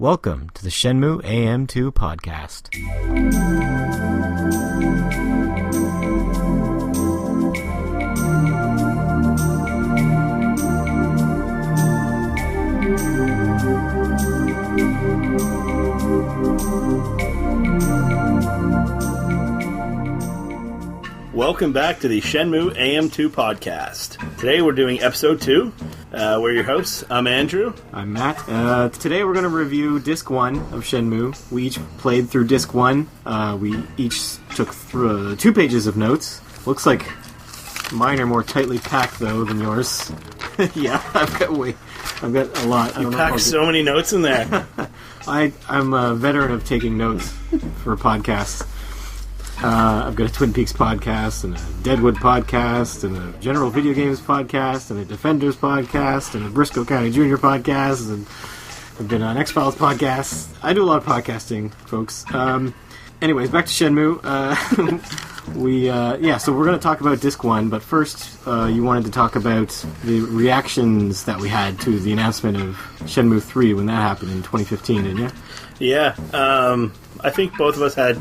Welcome to the Shenmue AM2 podcast. Welcome back to the Shenmue AM2 podcast. Today we're doing episode 2. We're your hosts. I'm Andrew. I'm Matt. Today we're going to review Disc 1 of Shenmue. We each played through Disc 1. We each took through 2 pages of notes. Looks like mine are more tightly packed, though, than yours. Yeah, I've got a lot. You packed so many notes in there. I'm a veteran of taking notes for podcasts. I've got a Twin Peaks podcast, and a Deadwood podcast, and a General Video Games podcast, and a Defenders podcast, and a Briscoe County Jr. podcast, and I've been on X-Files podcasts. I do a lot of podcasting, folks. Anyways, back to Shenmue. So we're going to talk about Disc 1, but first, you wanted to talk about the reactions that we had to the announcement of Shenmue 3 when that happened in 2015, didn't you? Yeah, I think both of us had,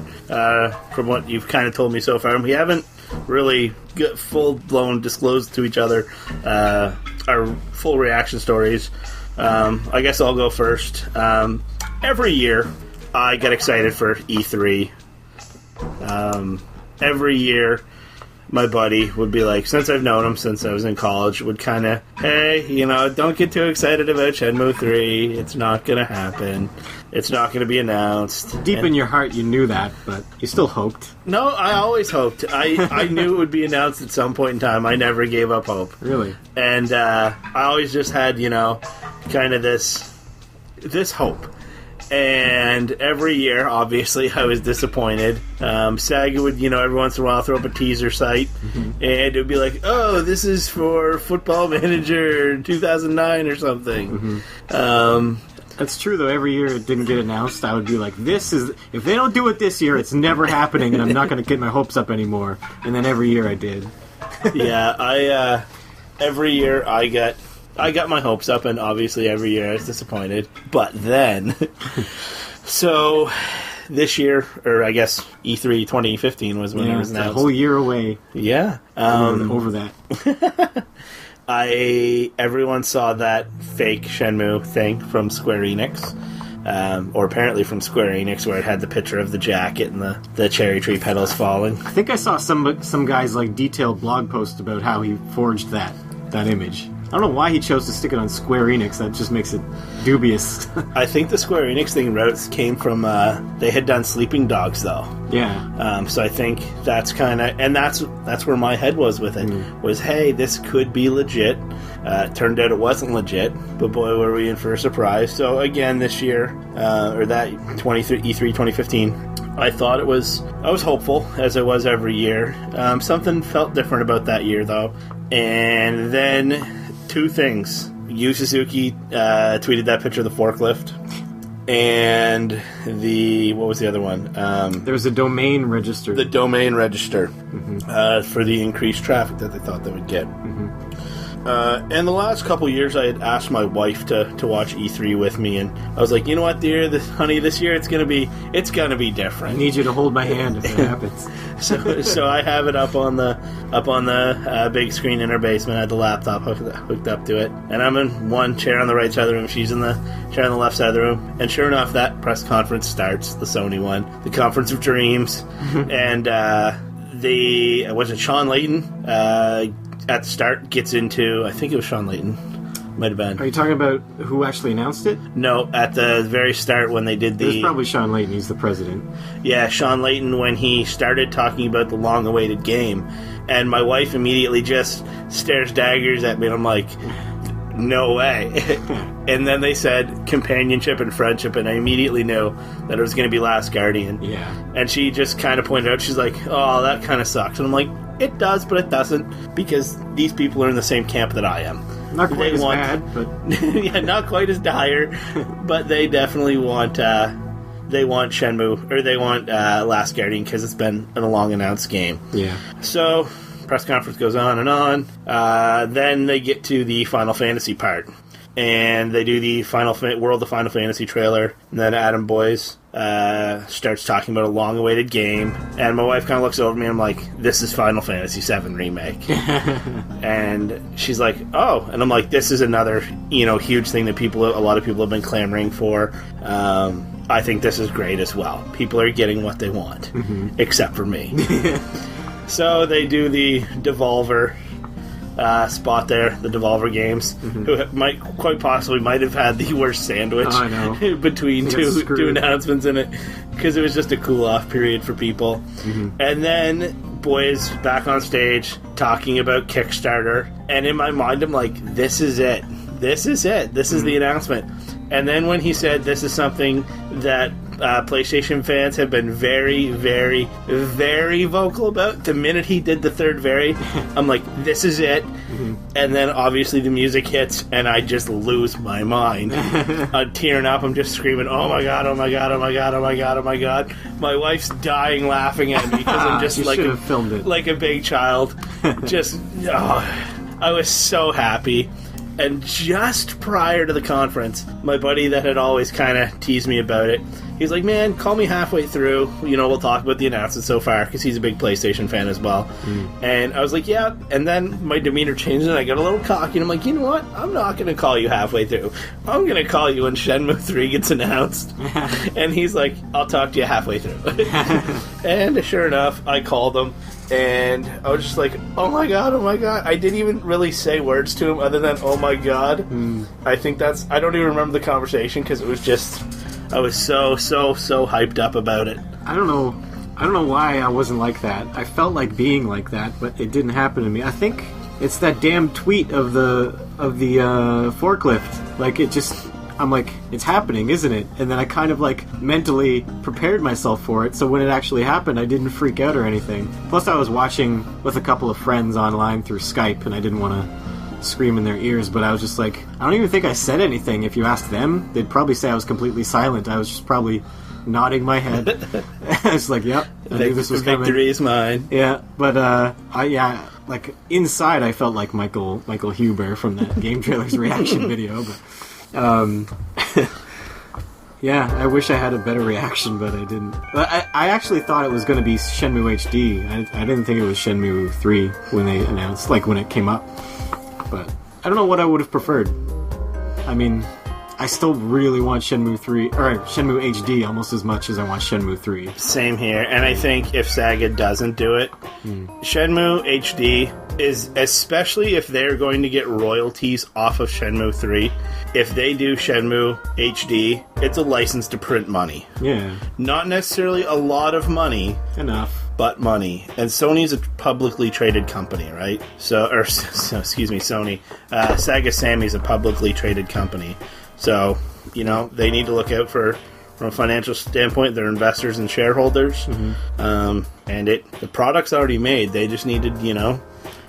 from what you've kind of told me so far, and we haven't really full-blown disclosed to each other our full reaction stories. I guess I'll go first. Every year, I get excited for E3. Every year, my buddy would be like, since I've known him since I was in college, would kind of, hey, don't get too excited about Shenmue 3. It's not going to happen. It's not going to be announced. Deep in your heart, you knew that, but you still hoped. No, I always hoped. I knew it would be announced at some point in time. I never gave up hope. Really? And I always just had, kind of this hope. And every year, obviously, I was disappointed. Saga would, every once in a while throw up a teaser site, and it would be like, oh, this is for Football Manager 2009 or something. That's true, though. Every year it didn't get announced, I would be like, if they don't do it this year, it's never happening, and I'm not going to get my hopes up anymore. And then every year I did. Yeah, every year I got my hopes up, and obviously every year I was disappointed. But then, so this year, or I guess E3 2015 was when it was announced. A whole year away. Yeah. Over that. Everyone saw that fake Shenmue thing from Square Enix. Or apparently from Square Enix, where it had the picture of the jacket and the cherry tree petals falling. I think I saw some guy's detailed blog post about how he forged that image. I don't know why he chose to stick it on Square Enix. That just makes it dubious. I think the Square Enix thing came from, they had done Sleeping Dogs, though. Yeah. So I think that's kind of, and that's where my head was with it, was, hey, this could be legit. Turned out it wasn't legit, but boy, were we in for a surprise. So again, this year, or that E3 2015, I was hopeful, as I was every year. Something felt different about that year, though. And then 2 things. Yu Suzuki tweeted that picture of the forklift. And what was the other one? There was a domain register. The domain register for the increased traffic that they thought they would get. And the last couple years, I had asked my wife to watch E3 with me, and I was like, you know what, dear, honey, this year it's gonna be different. I need you to hold my hand if it happens. So I have it up on the big screen in her basement. I had the laptop hooked up to it, and I'm in one chair on the right side of the room. She's in the chair on the left side of the room, and sure enough, that press conference starts. The Sony one, the Conference of Dreams, and was it Sean Layton? At the start, gets into, I think it was Sean Layton. Might have been. Are you talking about who actually announced it? No, at the very start when they did It was probably Sean Layton, he's the president. Yeah, Sean Layton, when he started talking about the long-awaited game. And my wife immediately just stares daggers at me, and I'm like, no way. And then they said companionship and friendship, and I immediately knew that it was going to be Last Guardian. Yeah. And she just kind of pointed out, she's like, oh, that kind of sucks. And I'm like, it does, but it doesn't, because these people are in the same camp that I am. Not quite as bad, but... yeah, not quite as dire, but they definitely want Shenmue, or they want Last Guardian, because it's been a long-announced game. Yeah. So, press conference goes on and on. Then they get to the Final Fantasy part. and they do the World of Final Fantasy trailer, and then Adam Boyes starts talking about a long-awaited game, and my wife kind of looks over at me and I'm like, this is Final Fantasy VII Remake. And she's like, oh, and I'm like, this is another, huge thing that a lot of people have been clamoring for. I think this is great as well. People are getting what they want, except for me. So they do the Devolver spot there, the Devolver Games, who quite possibly might have had the worst sandwich between two announcements in it, because it was just a cool-off period for people. And then Boyes back on stage talking about Kickstarter, and in my mind I'm like, this is it. This is the announcement. And then when he said this is something that PlayStation fans have been very, very, very vocal about, the minute he did the third very, I'm like, this is it. And then obviously the music hits and I just lose my mind. I'm tearing up, I'm just screaming, oh my god, oh my god, oh my god, oh my god, oh my god. My wife's dying laughing at me because I'm just like a big child. Just, I was so happy. And just prior to the conference, my buddy that had always kind of teased me about it, he's like, man, call me halfway through. We'll talk about the announcement so far, because he's a big PlayStation fan as well. And I was like, yeah. And then my demeanor changed, and I got a little cocky, and I'm like, you know what? I'm not going to call you halfway through. I'm going to call you when Shenmue 3 gets announced. And he's like, I'll talk to you halfway through. And sure enough, I called him. And I was just like, oh my god. I didn't even really say words to him other than, oh my god. I think I don't even remember the conversation, because it was just, I was so hyped up about it. I don't know why I wasn't like that. I felt like being like that, but it didn't happen to me. I think it's that damn tweet of the forklift. Like, it just, I'm like, it's happening, isn't it? And then I kind of mentally prepared myself for it, so when it actually happened, I didn't freak out or anything. Plus, I was watching with a couple of friends online through Skype, and I didn't want to scream in their ears, but I was just like, I don't even think I said anything. If you asked them, they'd probably say I was completely silent. I was just probably nodding my head. I was like, yep, I knew this was coming. Victory is mine. Yeah, but inside I felt like Michael Huber from that Game Trailers reaction video, but yeah, I wish I had a better reaction, but I didn't. I actually thought it was going to be Shenmue HD. I didn't think it was Shenmue 3 when they announced, when it came up. But I don't know what I would have preferred. I mean, I still really want Shenmue 3, or Shenmue HD almost as much as I want Shenmue 3. Same here, and I think if Sega doesn't do it, Shenmue HD is, especially if they're going to get royalties off of Shenmue 3, if they do Shenmue HD, it's a license to print money. Yeah. Not necessarily a lot of money. Enough. But money. And Sony's a publicly traded company, right? Excuse me, Sony. Sega Sammy's a publicly traded company. So, they need to look out from a financial standpoint, their investors and shareholders. And the product's already made. They just need to,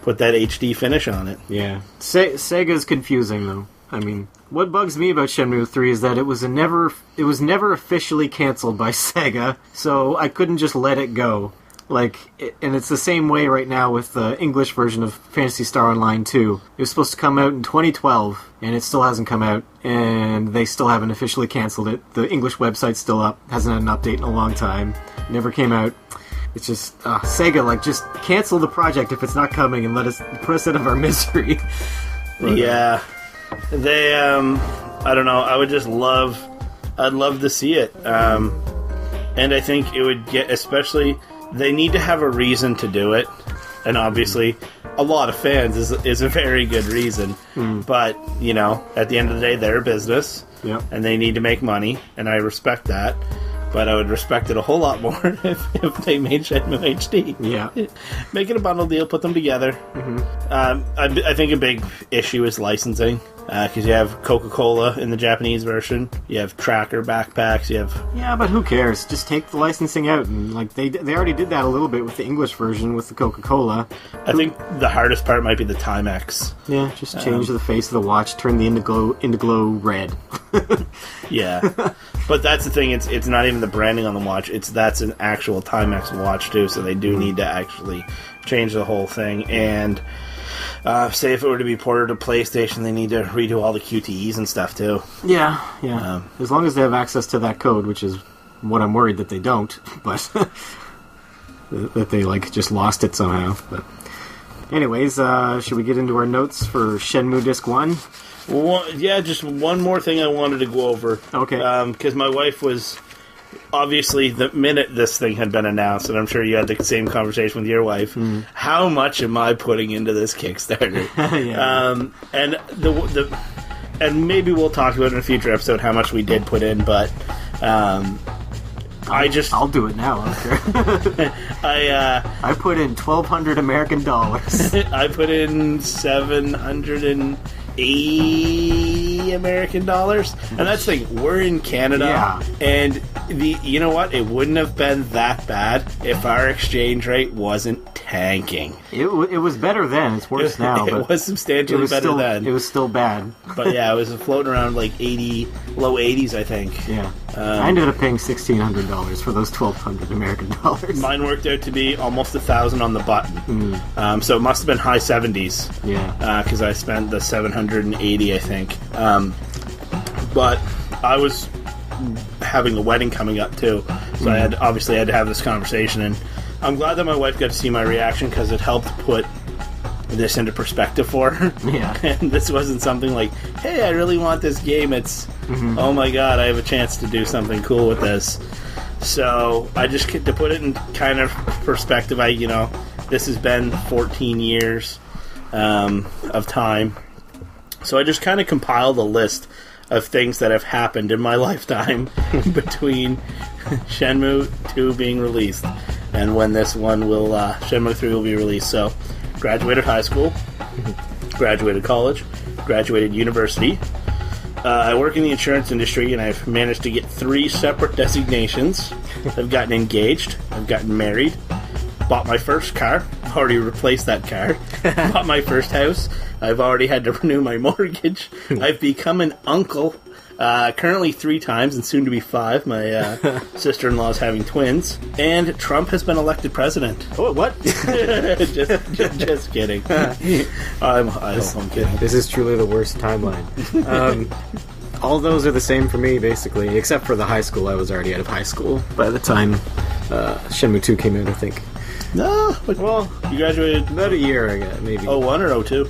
put that HD finish on it. Yeah. Sega's confusing, though. I mean, what bugs me about Shenmue 3 is that it was never officially canceled by Sega, so I couldn't just let it go. And it's the same way right now with the English version of Phantasy Star Online 2. It was supposed to come out in 2012, and it still hasn't come out, and they still haven't officially canceled it. The English website's still up, hasn't had an update in a long time, never came out. It's just, Sega, just cancel the project if it's not coming and put us out of our misery. Yeah. They, I don't know, I'd love to see it. And I think it would get, especially, they need to have a reason to do it. And obviously, a lot of fans is a very good reason. But, at the end of the day, they're a business. Yep. And they need to make money, and I respect that. But I would respect it a whole lot more if they made Shenmue HD. Yeah. Make it a bundle deal, put them together. I think a big issue is licensing. Because you have Coca-Cola in the Japanese version, you have Tracker backpacks, you have... Yeah, but who cares? Just take the licensing out, and they already did that a little bit with the English version with the Coca-Cola. I think the hardest part might be the Timex. Yeah, just change the face of the watch, turn the Indiglo red. Yeah, but that's the thing, it's not even the branding on the watch, that's an actual Timex watch too, so they do need to actually change the whole thing, and... say if it were to be ported to PlayStation, they need to redo all the QTEs and stuff too. Yeah. As long as they have access to that code, which is what I'm worried that they don't, but that they just lost it somehow. But anyways, should we get into our notes for Shenmue Disc 1? Just one more thing I wanted to go over. Okay. Because my wife was... Obviously, the minute this thing had been announced, and I'm sure you had the same conversation with your wife, how much am I putting into this Kickstarter? And maybe we'll talk about in a future episode how much we did put in, but I'll do it now. I don't care. I put in $1,200 American dollars. I put in $780 American dollars, and that's the thing. We're in Canada, and you know what? It wouldn't have been that bad if our exchange rate wasn't tanking. It was better then. It's worse now. It was substantially better then. It was still bad. But yeah, it was floating around low 80s, I think. Yeah. I ended up paying $1,600 for those $1,200 American dollars. Mine worked out to be almost $1,000 on the button. So it must have been high 70s. Yeah. Because I spent the $780, I think. But I was having a wedding coming up too, so I had to have this conversation, and I'm glad that my wife got to see my reaction because it helped put this into perspective for her. Yeah. And this wasn't something like, hey, I really want this game. It's, oh my god, I have a chance to do something cool with this. So I just, to put it in kind of perspective, this has been 14 years of time. So I just kind of compiled a list of things that have happened in my lifetime between Shenmue 2 being released and when this one will, Shenmue 3 will be released. So, graduated high school, graduated college, graduated university. I work in the insurance industry, and I've managed to get 3 separate designations. I've gotten engaged, I've gotten married, bought my first car, already replaced that car, bought my first house, I've already had to renew my mortgage, I've become an uncle, currently 3 times, and soon to be 5. My sister-in-law is having twins, and Trump has been elected president. Oh, what? just kidding. I'm kidding. This is truly the worst timeline. All those are the same for me, basically, except for the high school. I was already out of high school by the time Shenmue 2 came out, I think. No, well, you graduated about a year ago, maybe. 01 or 02?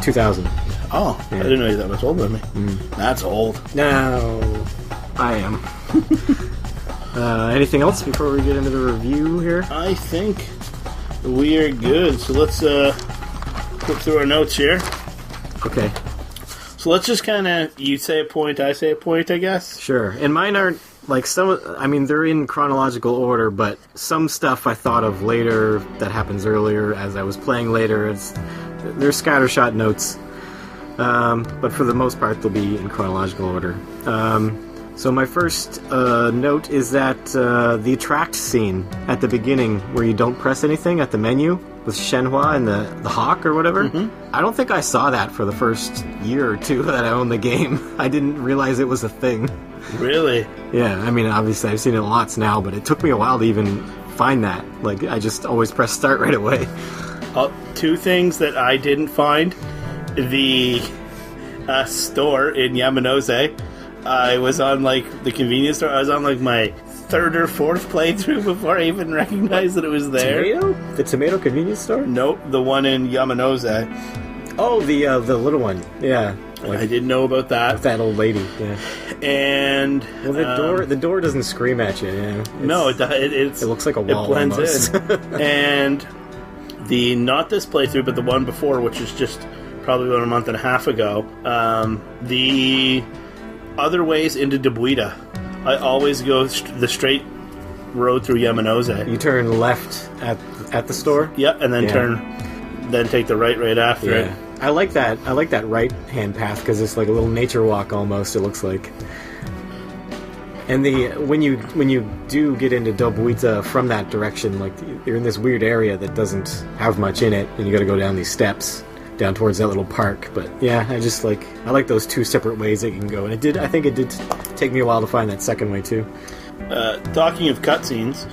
2000. Oh, yeah. I didn't know you were that much older than me. That's old. No, I am. Anything else before we get into the review here? I think we are good. So let's flip through our notes here. Okay. So let's just kind of, you say a point, I say a point, I guess? Sure. And mine aren't, they're in chronological order, but some stuff I thought of later that happens earlier as I was playing later. They're scattershot notes. But for the most part, they'll be in chronological order. So my first note is that the attract scene at the beginning, where you don't press anything at the menu, with Shenhua and the hawk or whatever, I don't think I saw that for the first year or 2 that I owned the game. I didn't realize it was a thing. Really? Yeah, obviously I've seen it lots now, but it took me a while to even find that. I just always press start right away. 2 things that I didn't find. The store in Yamanose. I was on the convenience store. I was on my 3rd or 4th playthrough before I even recognized that it was there. Tomato? The Tomato convenience store? Nope, the one in Yamanose. Oh, the little one. Yeah. I didn't know about that. With that old lady. Yeah. And the door doesn't scream at you. Yeah. No, it looks like a wall. It blends almost. in. And not this playthrough, but the one before, which is just probably about a month and a half ago. The other ways into Debuita, I always go the straight road through Yamanose. You turn left at the store. Yep, and then take the right after it. I like that. I like that right hand path because it's like a little nature walk almost. It looks like. And when you do get into Dobuita from that direction, you're in this weird area that doesn't have much in it, and you got to go down these steps down towards that little park. But yeah, I like those 2 separate ways that you can go, and I think it did take me a while to find that second way too. Talking of cutscenes,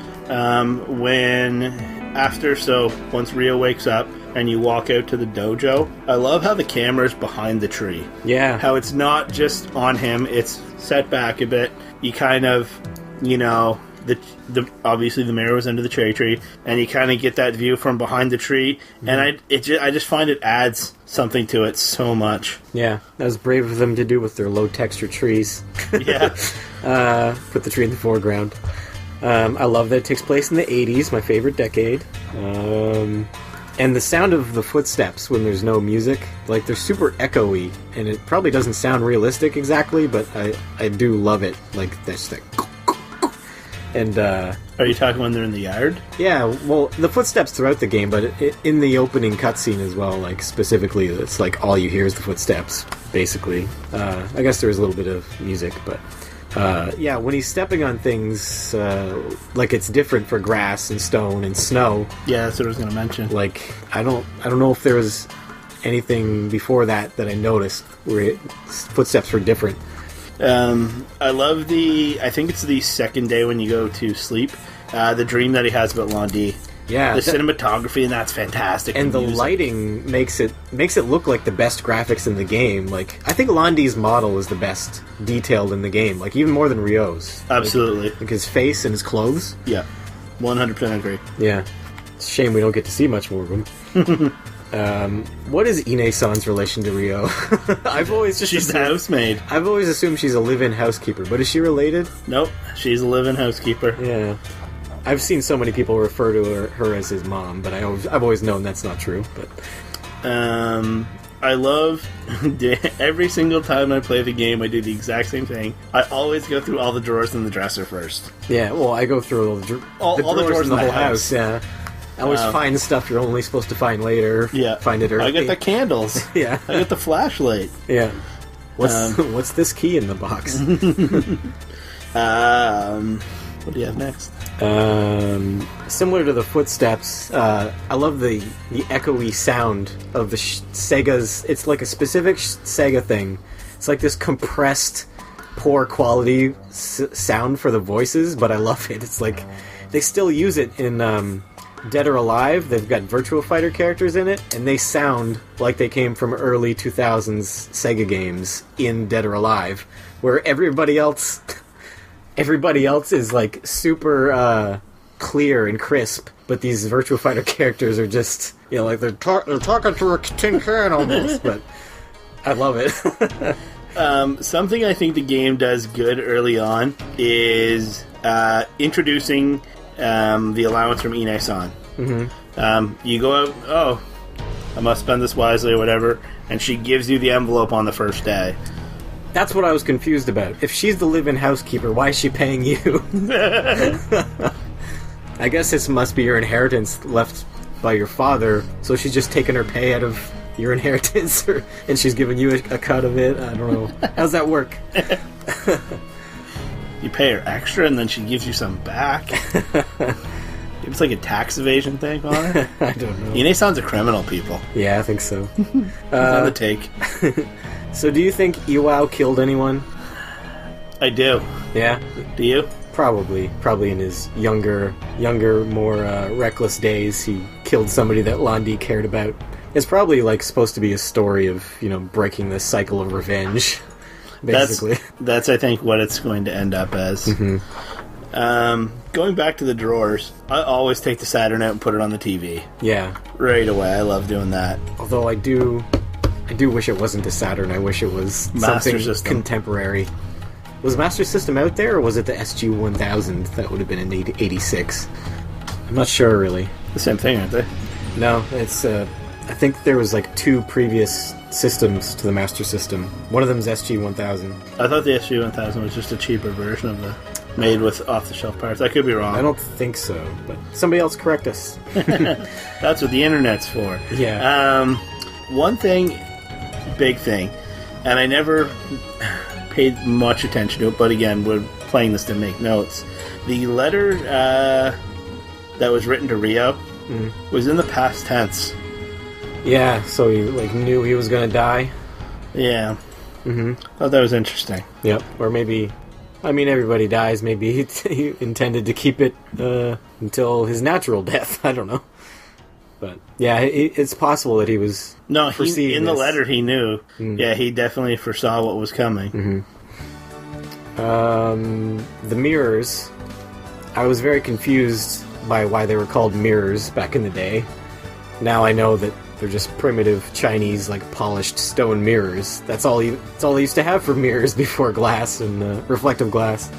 once Rio wakes up, and you walk out to the dojo, I love how the camera's behind the tree. Yeah. How it's not just on him, it's set back a bit. You kind of, you know, the obviously the mirror was under the cherry tree, and you kind of get that view from behind the tree, and I just find it adds something to it so much. Yeah, that was brave of them to do with their low texture trees. Yeah. Put the tree in the foreground. I love that it takes place in the 80s, my favorite decade. And the sound of the footsteps when there's no music, like, they're super echoey, and it probably doesn't sound realistic exactly, but I do love it. Like, that's like... And, Are you talking when they're in the yard? Yeah, well, the footsteps throughout the game, but in the opening cutscene as well, like, specifically, it's like all you hear is the footsteps, basically. I guess there is a little bit of music, but... yeah, when he's stepping on things, like it's different for grass and stone and snow. Yeah, that's what I was going to mention. Like, I don't know if there was anything before that I noticed where footsteps were different. I love I think it's the second day when you go to sleep, the dream that he has about Londi. Yeah, the cinematography, and that's fantastic. And the lighting makes it look like the best graphics in the game. Like, I think Londi's model is the best detailed in the game, like even more than Ryo's. Absolutely. Like his face and his clothes. Yeah, 100% agree. Yeah, it's a shame we don't get to see much more of him. What is Ine-san's relation to Ryo? She's the housemaid. I've always assumed she's a live-in housekeeper, but is she related? Nope, she's a live-in housekeeper. Yeah. I've seen so many people refer to her as his mom, but I've always known that's not true. But I love every single time I play the game, I do the exact same thing. I always go through all the drawers in the dresser first. Yeah, well, I go through all the drawers in the whole house. Yeah, I always find stuff you're only supposed to find later. Yeah, find it early. I get the candles. Yeah, I get the flashlight. Yeah. What's this key in the box? What do you have next? Similar to the footsteps, I love the echoey sound of the Sega's. It's like a specific Sega thing. It's like this compressed, poor quality sound for the voices, but I love it. It's like they still use it in Dead or Alive. They've got Virtua Fighter characters in it, and they sound like they came from early 2000s Sega games in Dead or Alive, where everybody else is like super clear and crisp, but these Virtua Fighter characters are just, you know, like they're talking to a tin can almost. But I love it. Something I think the game does good early on is introducing the allowance from Ine-san. Mm-hmm. You go out, oh, I must spend this wisely or whatever, and she gives you the envelope on the first day. That's what I was confused about. If she's the live-in housekeeper, why is she paying you? I guess this must be your inheritance left by your father, so she's just taking her pay out of your inheritance, and she's giving you a cut of it. I don't know. How's that work? You pay her extra, and then she gives you some back. It's like a tax evasion thing on her. I don't know. Ine-san's a criminal, people. Yeah, I think so. On the take. So do you think Iwao killed anyone? I do. Yeah? Do you? Probably in his younger, more reckless days, he killed somebody that Londi cared about. It's probably like supposed to be a story of, you know, breaking this cycle of revenge, basically. That's I think what it's going to end up as. Mm-hmm. Going back to the drawers, I always take the Saturn out and put it on the TV. Yeah, right away. I love doing that. Although I do wish it wasn't a Saturn. I wish it was Master something System. Contemporary. Was Master System out there, or was it the SG-1000? That would have been in 86. I'm not sure, really. The same thing, aren't they? No, it's... I think there was like 2 previous systems to the Master System. One of them is SG-1000. I thought the SG-1000 was just a cheaper version of the... made with off-the-shelf parts. I could be wrong. I don't think so, but somebody else correct us. That's what the internet's for. Yeah. One thing, big thing, and I never paid much attention to it, but again, we're playing this to make notes. The letter that was written to Ryo was in the past tense. Yeah, so he like knew he was going to die. Yeah. Mm-hmm. Thought that was interesting. Yep. Or maybe, I mean, everybody dies. Maybe he intended to keep it until his natural death. I don't know. But yeah, it's possible that he was foreseeing in the this. letter he knew. Yeah, he definitely foresaw what was coming. The mirrors, I was very confused by why they were called mirrors back in the day. Now I know that they're just primitive Chinese, like, polished stone mirrors. That's all they used to have for mirrors before glass and reflective glass.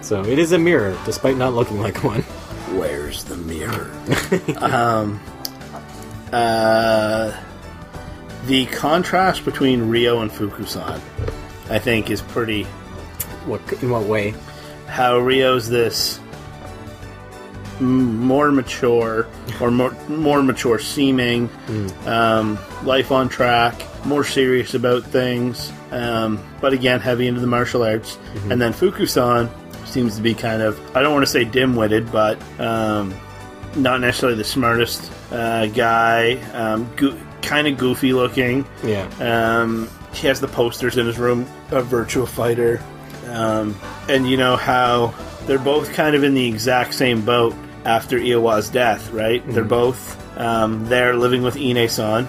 So it is a mirror, despite not looking like one. Where's the mirror? The contrast between Ryo and Fukusan, I think, is pretty... In what way? How Ryo's this more mature, or more mature seeming, life on track, more serious about things, but again, heavy into the martial arts. And then Fukusan seems to be kind of, I don't want to say dim-witted, but not necessarily the smartest guy, kind of goofy looking. Yeah. He has the posters in his room of Virtua Fighter. And you know how they're both kind of in the exact same boat after Iwa's death, right? They're both there living with Ine-san.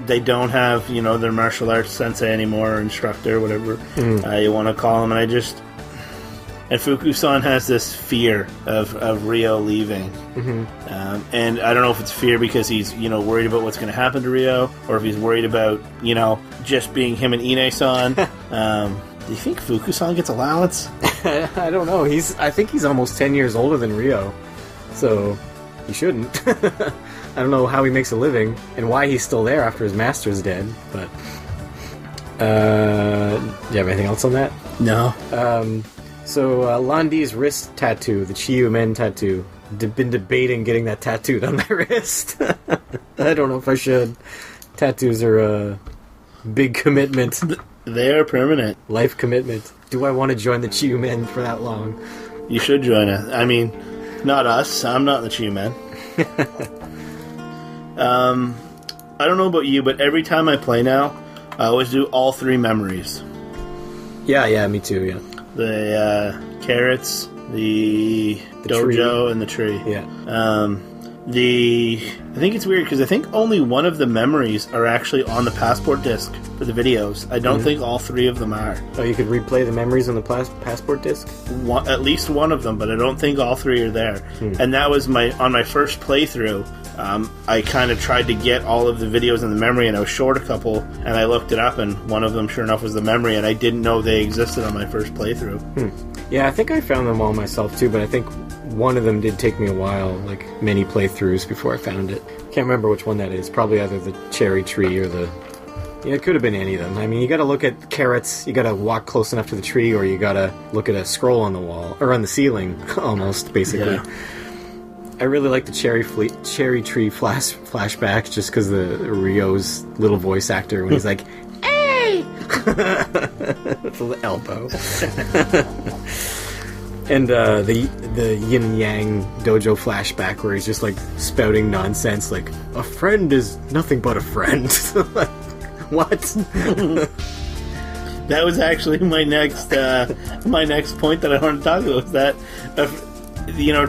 They don't have, their martial arts sensei anymore, or instructor, whatever you want to call him. And Fukusan has this fear of Ryo leaving. And I don't know if it's fear because he's, worried about what's going to happen to Ryo, or if he's worried about, just being him and Ine-san. Do you think Fukusan gets allowance? I don't know. I think he's almost 10 years older than Ryo, so he shouldn't. I don't know how he makes a living and why he's still there after his master's dead. But do you have anything else on that? No. So Landi's wrist tattoo, the Chiyu Men tattoo, been debating getting that tattooed on my wrist. I don't know if I should. Tattoos are a big commitment. They are permanent. Life commitment. Do I want to join the Chiyu Men for that long? You should join us. I mean, not us. I'm not in the Chiyu Men. I don't know about you, but every time I play now, I always do all 3 memories. Yeah, me too, yeah. The carrots, the dojo, tree. And the tree. Yeah. I think it's weird because I think only one of the memories are actually on the passport disc for the videos. I don't think all 3 of them are. Oh, you could replay the memories on the passport disc? At least one of them, but I don't think all 3 are there. And that was on my first playthrough. I kind of tried to get all of the videos in the memory, and I was short a couple, and I looked it up, and one of them, sure enough, was the memory, and I didn't know they existed on my first playthrough. Yeah, I think I found them all myself, too, but I think one of them did take me a while, like many playthroughs before I found it. Can't remember which one that is. Probably either the cherry tree or the... Yeah, it could have been any of them. I mean, you gotta look at carrots, you gotta walk close enough to the tree, or you gotta look at a scroll on the wall, or on the ceiling, almost, basically. Yeah. I really like the cherry tree flashback, just because the Ryo's little voice actor, when he's like, "Hey!" with the elbow. And the yin yang dojo flashback where he's just like spouting nonsense, like a friend is nothing but a friend. Like, what? That was actually my next point that I wanted to talk about. Was that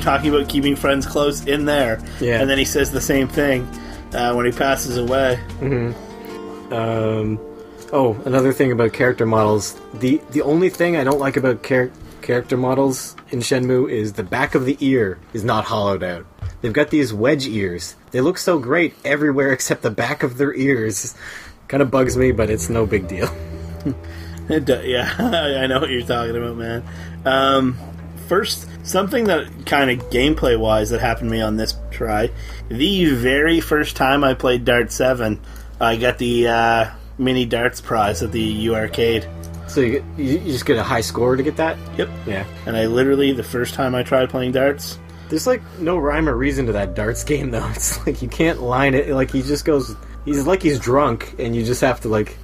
talking about keeping friends close in there, and then he says the same thing when he passes away. Another thing about character models. The only thing I don't like about character models in Shenmue is the back of the ear is not hollowed out. They've got these wedge ears. They look so great everywhere except the back of their ears. Kind of bugs me, but it's no big deal. Yeah, I know what you're talking about, man. First, something that kind of gameplay-wise that happened to me on this try, the very first time I played Dart 7, I got the mini darts prize at the U Arcade. So you just get a high score to get that? Yep. Yeah. And I literally, the first time I tried playing darts... There's, like, no rhyme or reason to that darts game, though. It's like, you can't line it. Like, he just goes... He's like he's drunk, and you just have to, like...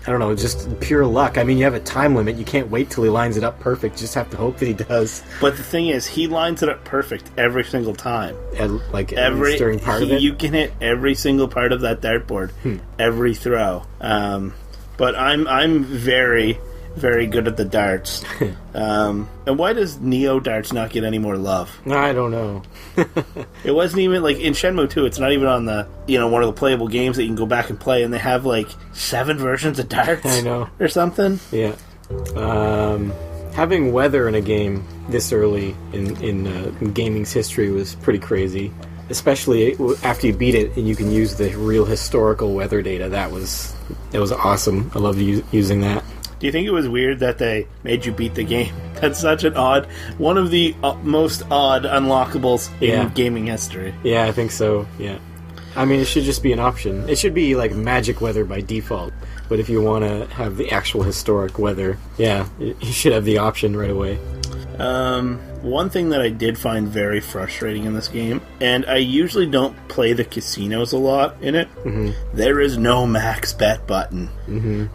I don't know, just pure luck. I mean, you have a time limit. You can't wait till he lines it up perfect. You just have to hope that he does. But the thing is, he lines it up perfect every single time. And, like, every during part of it? You can hit every single part of that dartboard. Every throw. But I'm very... very good at the darts. And why does Neo darts not get any more love? I don't know. It wasn't even, like, in Shenmue 2, it's not even on the, one of the playable games that you can go back and play, and they have, like, 7 versions of darts. I know. Or something. Yeah. Having weather in a game this early in gaming's history was pretty crazy. Especially after you beat it and you can use the real historical weather data. That was awesome. I loved using that. Do you think it was weird that they made you beat the game? That's such an one of the most odd unlockables in gaming history. Yeah, I think so, yeah. I mean, it should just be an option. It should be like magic weather by default. But if you want to have the actual historic weather, yeah, you should have the option right away. One thing that I did find very frustrating in this game, and I usually don't play the casinos a lot in it, there is no max bet button.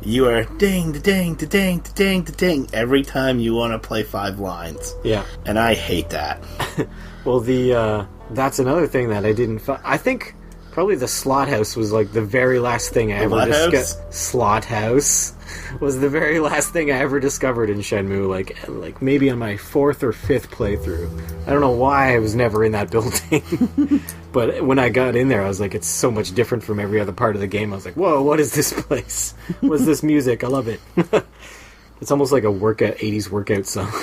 You are ding, da-ding, da-ding, da-ding, da-ding every time you want to play 5 lines. Yeah. And I hate that. Well, that's another thing that I didn't find. I think probably the slot house was like the very last thing I ever discovered. Slot house was the very last thing I ever discovered in Shenmue, like maybe on my 4th or 5th playthrough. I don't know why I was never in that building. But when I got in there, I was like, it's so much different from every other part of the game. I was like, whoa, what is this place? What's this music? I love it. It's almost like a 80s workout song.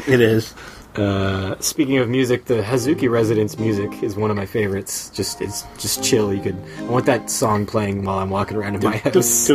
It is. Speaking of music, the Hazuki Residence music is one of my favorites. It's just chill. I want that song playing while I'm walking around in my house.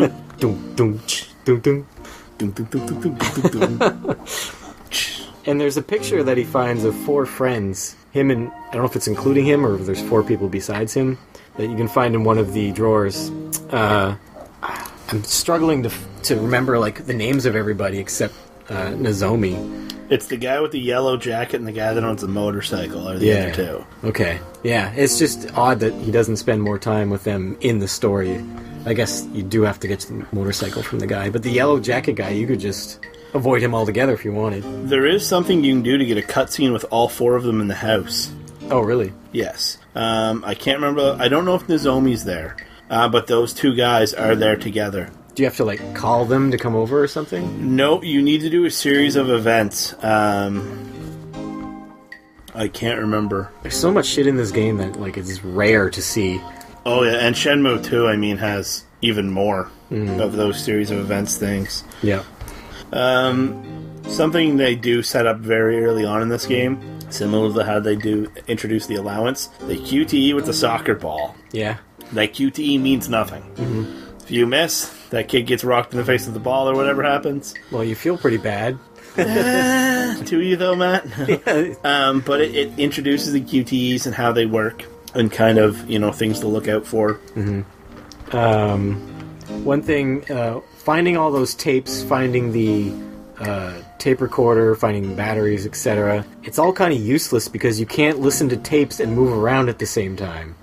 And there's a picture that he finds of 4 friends. Him and I don't know if it's including him or if there's 4 people besides him that you can find in one of the drawers. I'm struggling to remember like the names of everybody except Nozomi. It's the guy with the yellow jacket and the guy that owns the motorcycle, or the other 2. Okay. Yeah, it's just odd that he doesn't spend more time with them in the story. I guess you do have to get the motorcycle from the guy, but the yellow jacket guy, you could just avoid him altogether if you wanted. There is something you can do to get a cutscene with all 4 of them in the house. Oh, really? Yes. I can't remember. I don't know if Nozomi's there, but those 2 guys are there together. Do you have to, like, call them to come over or something? No, you need to do a series of events. I can't remember. There's so much shit in this game that, like, it's rare to see. Oh, yeah, and Shenmue 2, has even more of those series of events things. Yeah. Something they do set up very early on in this game, similar to how they do introduce the allowance, the QTE with the soccer ball. Yeah. That QTE means nothing. If you miss, that kid gets rocked in the face with the ball or whatever happens. Well, you feel pretty bad. To you, though, Matt. But it introduces the QTEs and how they work and kind of, things to look out for. One thing, finding all those tapes, finding the tape recorder, finding batteries, etc., it's all kind of useless because you can't listen to tapes and move around at the same time.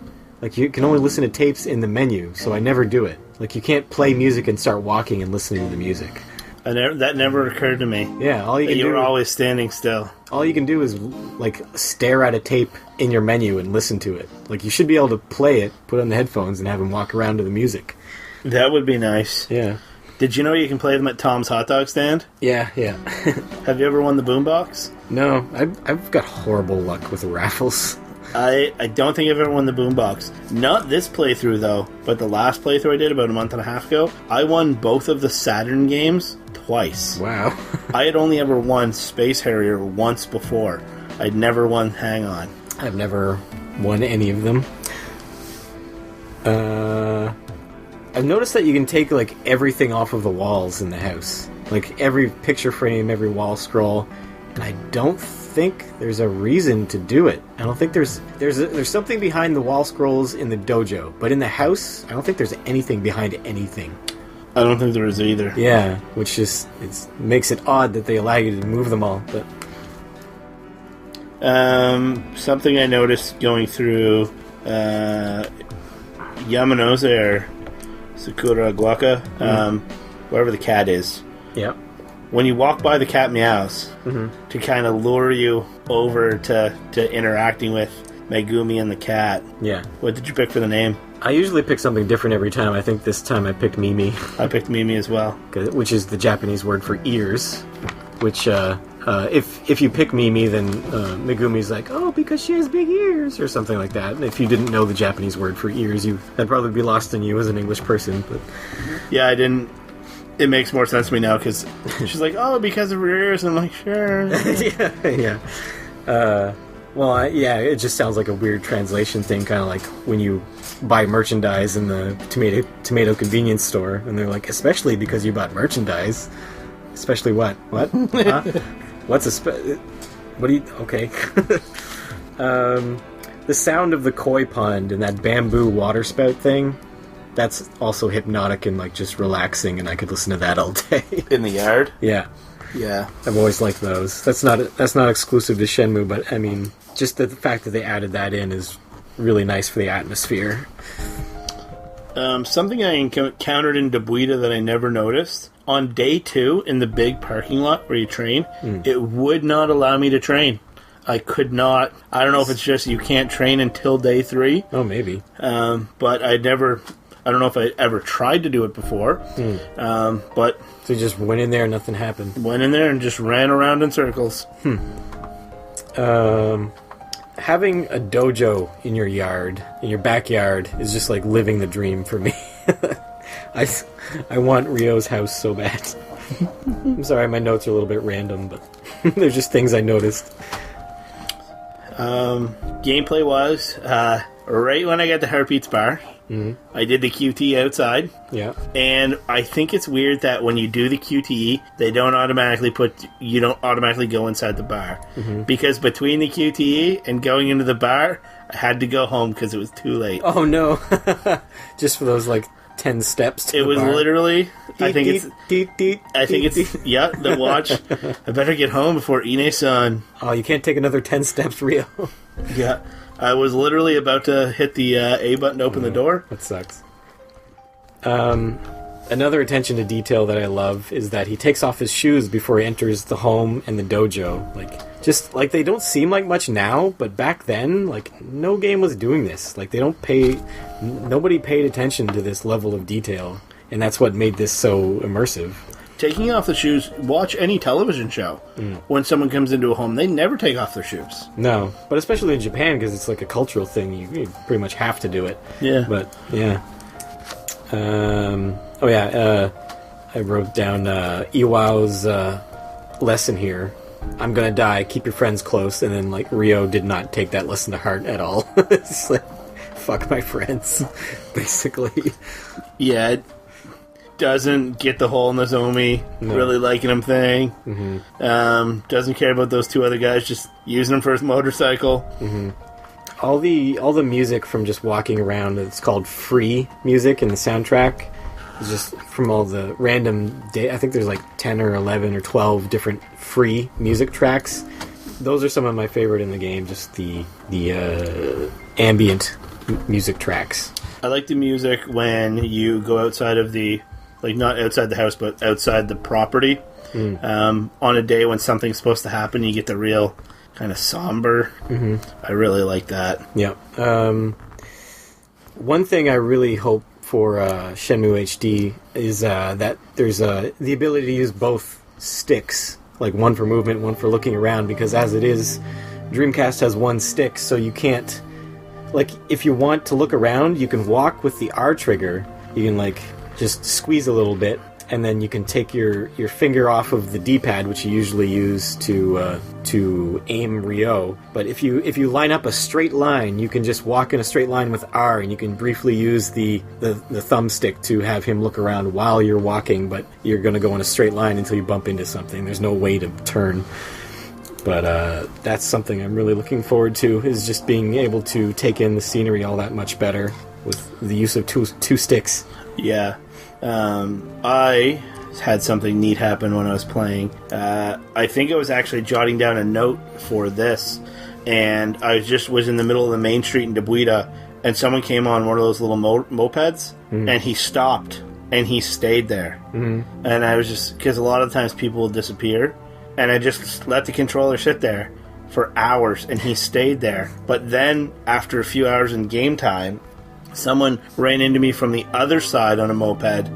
Like, you can only listen to tapes in the menu, so I never do it. Like, you can't play music and start walking and listening to the music. That never occurred to me. Yeah, all you can do... You're always standing still. All you can do is, like, stare at a tape in your menu and listen to it. Like, you should be able to play it, put on the headphones, and have him walk around to the music. That would be nice. Yeah. Did you know you can play them at Tom's Hot Dog Stand? Yeah. Have you ever won the boombox? No, I've got horrible luck with the raffles. I don't think I've ever won the boombox. Not this playthrough, though, but the last playthrough I did about a month and a half ago, I won both of the Saturn games twice. Wow. I had only ever won Space Harrier once before. I'd never won Hang On. I've never won any of them. I've noticed that you can take, like, everything off of the walls in the house. Like, every picture frame, every wall scroll, and I don't think there's a reason to do it. I don't think there's something behind the wall scrolls in the dojo, but in the house, I don't think there's anything behind anything. I don't think there is either. Yeah, which just makes it odd that they allow you to move them all. But something I noticed going through Yamanose or Sakura Guaka, wherever the cat is. Yeah. When you walk by, the cat meows to kind of lure you over to interacting with Megumi and the cat. Yeah. What did you pick for the name? I usually pick something different every time. I think this time I picked Mimi. I picked Mimi as well. Which is the Japanese word for ears. Which, if you pick Mimi, then Megumi's like, oh, because she has big ears, or something like that. And if you didn't know the Japanese word for ears, that'd probably be lost on you as an English person. But yeah, I didn't... It makes more sense to me now, because she's like, oh, because of her ears, and I'm like, sure. yeah. It just sounds like a weird translation thing, kind of like when you buy merchandise in the tomato convenience store, and they're like, especially because you bought merchandise. Especially what? What? Huh? What's what do you... Okay. The sound of the koi pond and that bamboo water spout thing, that's also hypnotic and, like, just relaxing, and I could listen to that all day. In the yard? Yeah. Yeah. I've always liked those. That's not exclusive to Shenmue, but, I mean, just the fact that they added that in is really nice for the atmosphere. Something I encountered in Debuita that I never noticed. On day 2, in the big parking lot where you train, it would not allow me to train. I could not. I don't know if it's just you can't train until day 3. Oh, maybe. But I don't know if I ever tried to do it before. But... So you just went in there and nothing happened? Went in there and just ran around in circles. Having a dojo in your yard, in your backyard, is just like living the dream for me. I want Ryo's house so bad. I'm sorry, my notes are a little bit random, but they're just things I noticed. Gameplay-wise, right when I got the Heartbeats bar, I did the QT outside. Yeah. And I think it's weird that when you do the QTE, you don't automatically go inside the bar. Because between the QTE and going into the bar, I had to go home because it was too late. Oh no. Just for those, like, 10 steps to it the was bar. Literally, I think it's the watch. I better get home before Ine-san. Oh, you can't take another 10 steps, Ryo. Yeah. I was literally about to hit the A button to open the door. That sucks. Another attention to detail that I love is that he takes off his shoes before he enters the home and the dojo. Like, they don't seem like much now, but back then, like, no game was doing this. Like, nobody paid attention to this level of detail, and that's what made this so immersive. Taking off the shoes, watch any television show. When someone comes into a home, they never take off their shoes. No, but especially in Japan, because it's like a cultural thing, you pretty much have to do it. Yeah. But, yeah. I wrote down Iwao's lesson here. I'm gonna die, keep your friends close, and then, like, Ryo did not take that lesson to heart at all. It's like, fuck my friends, basically. Yeah, it doesn't get the whole Nozomi really liking him thing. Doesn't care about those 2 other guys, just using him for his motorcycle. All the music from just walking around, it's called free music in the soundtrack. It's just from all the random I think there's like 10 or 11 or 12 different free music tracks. Those are some of my favorite in the game, just the ambient music tracks. I like the music when you go outside of not outside the house, but outside the property. On a day when something's supposed to happen, you get the real kind of somber. I really like that. Yeah. One thing I really hope for Shenmue HD is that there's the ability to use both sticks, like one for movement, one for looking around, because as it is, Dreamcast has one stick, so you can't... Like, if you want to look around, you can walk with the R trigger. You can, like, just squeeze a little bit, and then you can take your finger off of the D-pad, which you usually use to aim Ryo. But if you line up a straight line, you can just walk in a straight line with R, and you can briefly use the thumbstick to have him look around while you're walking, but you're going to go in a straight line until you bump into something. There's no way to turn. But that's something I'm really looking forward to, is just being able to take in the scenery all that much better with the use of two sticks. Yeah. I had something neat happen when I was playing. I think I was actually jotting down a note for this, and I was in the middle of the main street in Debuita, and someone came on one of those little mopeds, and he stopped, and he stayed there. And I was just... Because a lot of times people will disappear, and I just let the controller sit there for hours, and he stayed there. But then, after a few hours in game time, someone ran into me from the other side on a moped,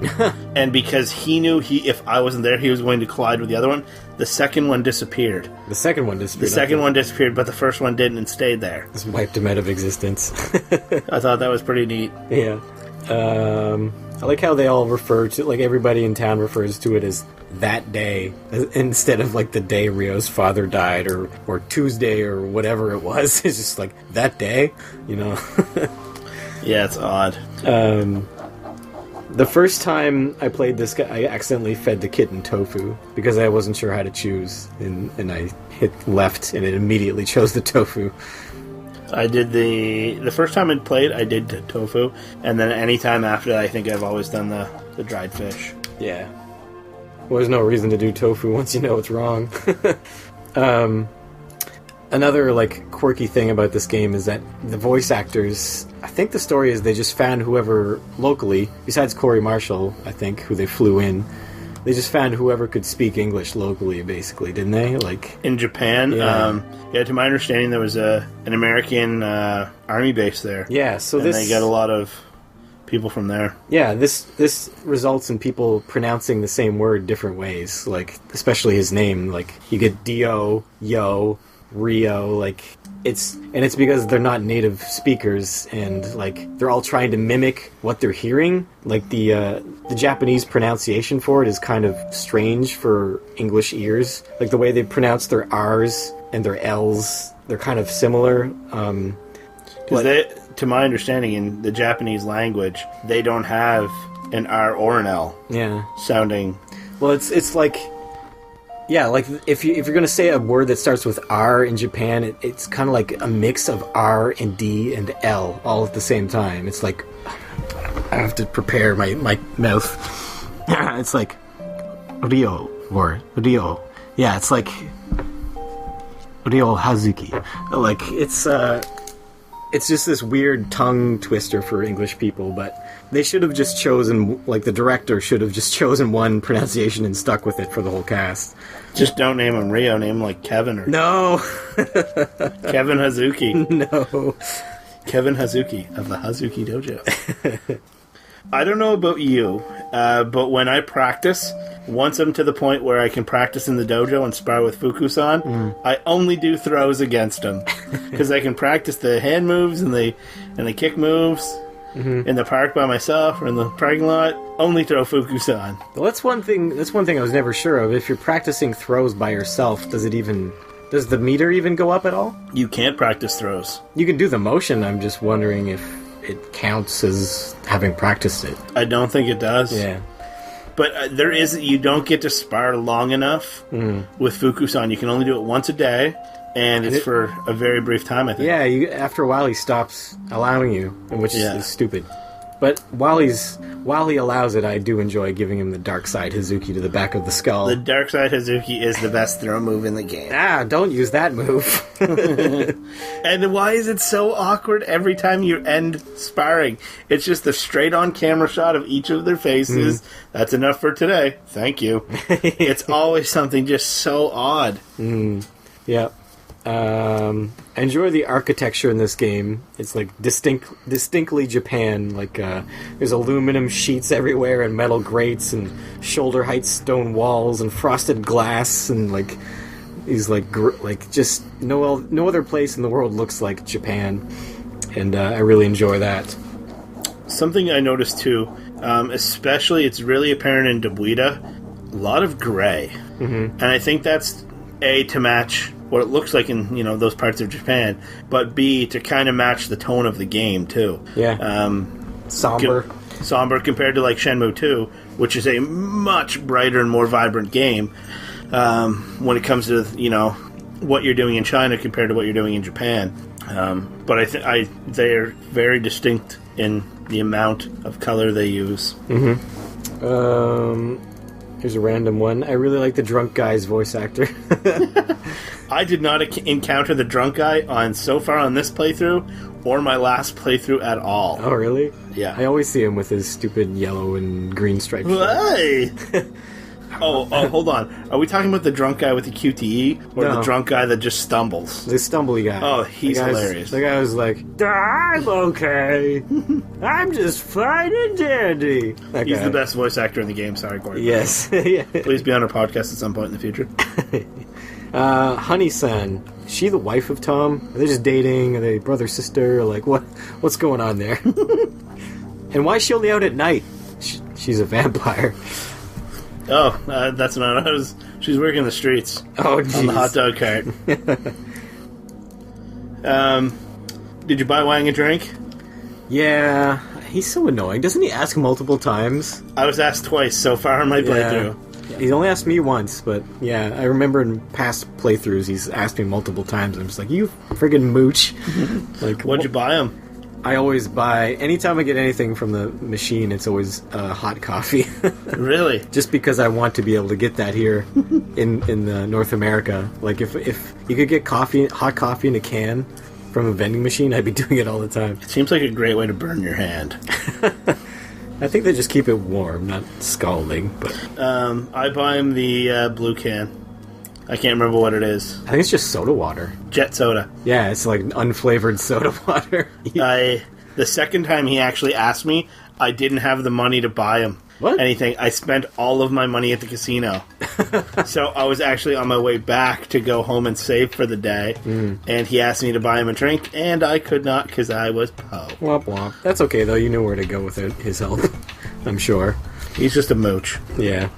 and because he knew if I wasn't there, he was going to collide with the other one, the second one disappeared. The second one disappeared? The second one disappeared, but the first one didn't and stayed there. Just wiped him out of existence. I thought that was pretty neat. Yeah. I like how they all refer to, like, everybody in town refers to it as that day, instead of, like, the day Rio's father died, or Tuesday, or whatever it was. It's just like, that day, you know? Yeah, it's odd. The first time I played this guy, I accidentally fed the kitten tofu, because I wasn't sure how to choose, and I hit left, and it immediately chose the tofu. I did the first time I played, I did tofu, and then any time after that, I think I've always done the dried fish. Yeah. Well, there's no reason to do tofu once you know it's wrong. Another, like, quirky thing about this game is that the voice actors, I think the story is they just found whoever locally, besides Corey Marshall, I think, who they flew in, they just found whoever could speak English locally, basically, didn't they? Like, in Japan, yeah. To my understanding, there was an American army base there. Yeah, so they got a lot of people from there. Yeah, this results in people pronouncing the same word different ways, like, especially his name. Like, you get Dio, Yo, Rio, like, it's because they're not native speakers, and, like, they're all trying to mimic what they're hearing. Like, the Japanese pronunciation for it is kind of strange for English ears. Like, the way they pronounce their R's and their L's, they're kind of similar. To my understanding, in the Japanese language, they don't have an R or an L. Yeah. Sounding. Well, it's like, yeah, like if you're going to say a word that starts with R in Japan, it's kind of like a mix of R and D and L all at the same time. It's like, I have to prepare my mouth. It's like Rio or Rio. Yeah, it's like Rio Hazuki. Like, it's just this weird tongue twister for English people, but they should have just chosen, like, the director should have just chosen one pronunciation and stuck with it for the whole cast. Just don't name him Rio, name him like Kevin or... No! Kevin Hazuki. No. Kevin Hazuki of the Hazuki Dojo. I don't know about you, but when I practice, once I'm to the point where I can practice in the dojo and spar with Fuku-san, I only do throws against him. Because I can practice the hand moves and the kick moves in the park by myself or in the parking lot. Only throw Fuku-san. Well, that's one thing I was never sure of. If you're practicing throws by yourself, does the meter even go up at all? You can't practice throws. You can do the motion. I'm just wondering if it counts as having practiced it. I don't think it does. Yeah. But you don't get to spar long enough with Fuku-san. You can only do it once a day, and it's for a very brief time, I think. Yeah, after a while he stops allowing you, which is stupid. But while he allows it, I do enjoy giving him the Dark Side Hazuki to the back of the skull. The Dark Side Hazuki is the best throw move in the game. Don't use that move. And why is it so awkward every time you end sparring? It's just a straight-on camera shot of each of their faces. That's enough for today. Thank you. It's always something just so odd. Yeah. I enjoy the architecture in this game. It's like distinctly Japan. Like, there's aluminum sheets everywhere and metal grates and shoulder height stone walls and frosted glass and like these like just no other place in the world looks like Japan, and I really enjoy that. Something I noticed too, especially it's really apparent in Dobuita, a lot of gray, and I think that's to match what it looks like in those parts of Japan, but B, to kind of match the tone of the game too. Yeah. Somber compared to like Shenmue 2, which is a much brighter and more vibrant game when it comes to what you're doing in China compared to what you're doing in Japan. But I think they're very distinct in the amount of color they use. Here's a random one. I really like the drunk guy's voice actor. I did not encounter the drunk guy so far on this playthrough or my last playthrough at all. Oh, really? Yeah. I always see him with his stupid yellow and green stripes. Hey! Oh, hold on. Are we talking about the drunk guy with the QTE, or the drunk guy that just stumbles? The stumbly guy. Oh, he's hilarious. The guy was like, I'm okay. I'm just fine and dandy. He's the best voice actor in the game. Sorry, Corey. Yes. Yeah. Please be on our podcast at some point in the future. Honey-san, is she the wife of Tom? Are they just dating? Are they brother-sister? Like, what's going on there? And why is she only out at night? She's a vampire. Oh, that's not what I was... She's working the streets. Oh, geez. On the hot dog cart. Did you buy Wang a drink? Yeah. He's so annoying. Doesn't he ask multiple times? I was asked twice so far in my playthrough. Yeah. He's only asked me once, but yeah, I remember in past playthroughs he's asked me multiple times. I'm just like, you friggin' mooch. Like, what'd you buy him? I always buy, anytime I get anything from the machine, it's always hot coffee. Really? Just because I want to be able to get that here in North America. Like, if you could get hot coffee in a can from a vending machine, I'd be doing it all the time. It seems like a great way to burn your hand. I think they just keep it warm, not scalding. But I buy him the blue can. I can't remember what it is. I think it's just soda water. Jet soda. Yeah, it's like unflavored soda water. The second time he actually asked me, I didn't have the money to buy him anything. I spent all of my money at the casino. So I was actually on my way back to go home and save for the day. And he asked me to buy him a drink, and I could not because I was po. Womp womp. That's okay, though. You knew where to go with his help, I'm sure. He's just a mooch. Yeah.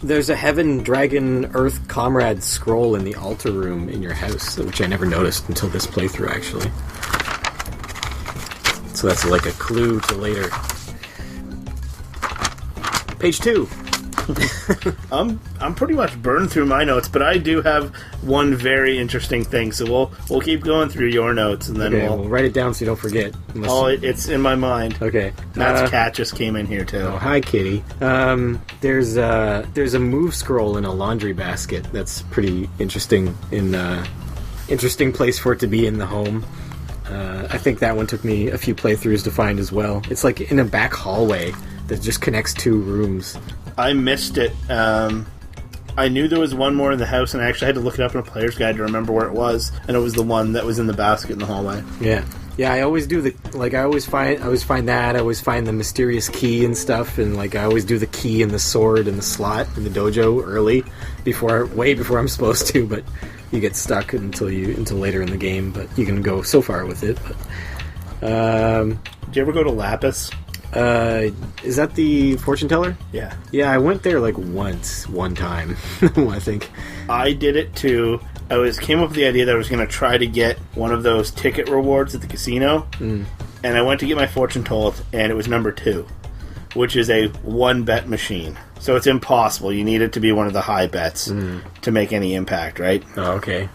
There's a Heaven, Dragon, Earth, Comrade scroll in the altar room in your house, which I never noticed until this playthrough, actually. So that's like a clue to later. Page 2. I'm pretty much burned through my notes, but I do have one very interesting thing. So we'll keep going through your notes, and then we'll write it down so you don't forget. It's in my mind. Okay. Matt's cat just came in here too. Oh, hi, kitty. There's a move scroll in a laundry basket. That's pretty interesting. Interesting place for it to be in the home. I think that one took me a few playthroughs to find as well. It's like in a back hallway that just connects two rooms. I missed it. I knew there was one more in the house, and I actually had to look it up in a player's guide to remember where it was, and it was the one that was in the basket in the hallway. Yeah. Yeah, I always do I always find that. I always find the mysterious key and stuff, and like I always do the key and the sword and the slot in the dojo early, way before I'm supposed to, but you get stuck until later in the game, but you can go so far with it. But did you ever go to Lapis? Is that the fortune teller? Yeah. Yeah, I went there like one time, I think. I did it too. Came up with the idea that I was going to try to get one of those ticket rewards at the casino, and I went to get my fortune told, and it was number 2, which is a 1-bet machine. So it's impossible. You need it to be one of the high bets to make any impact, right? Oh, okay.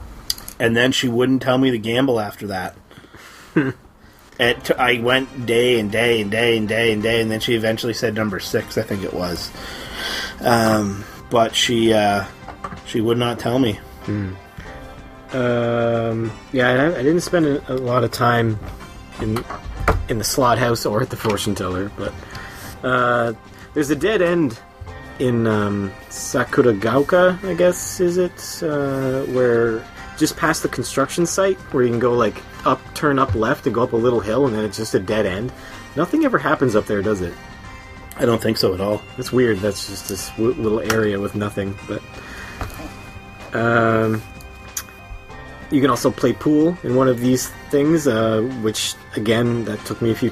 And then she wouldn't tell me the gamble after that. I went day and day and day and day and day, and then she eventually said number 6, I think it was. But she would not tell me. Yeah, I didn't spend a lot of time in the slot house or at the fortune teller, but there's a dead end in Sakuragaoka, I guess, is it? Where just past the construction site, where you can go like turn up left and go up a little hill, and then it's just a dead end. Nothing ever happens up there, does it? I don't think so at all. That's weird. That's just this little area with nothing. But you can also play pool in one of these things, which again, that took me a few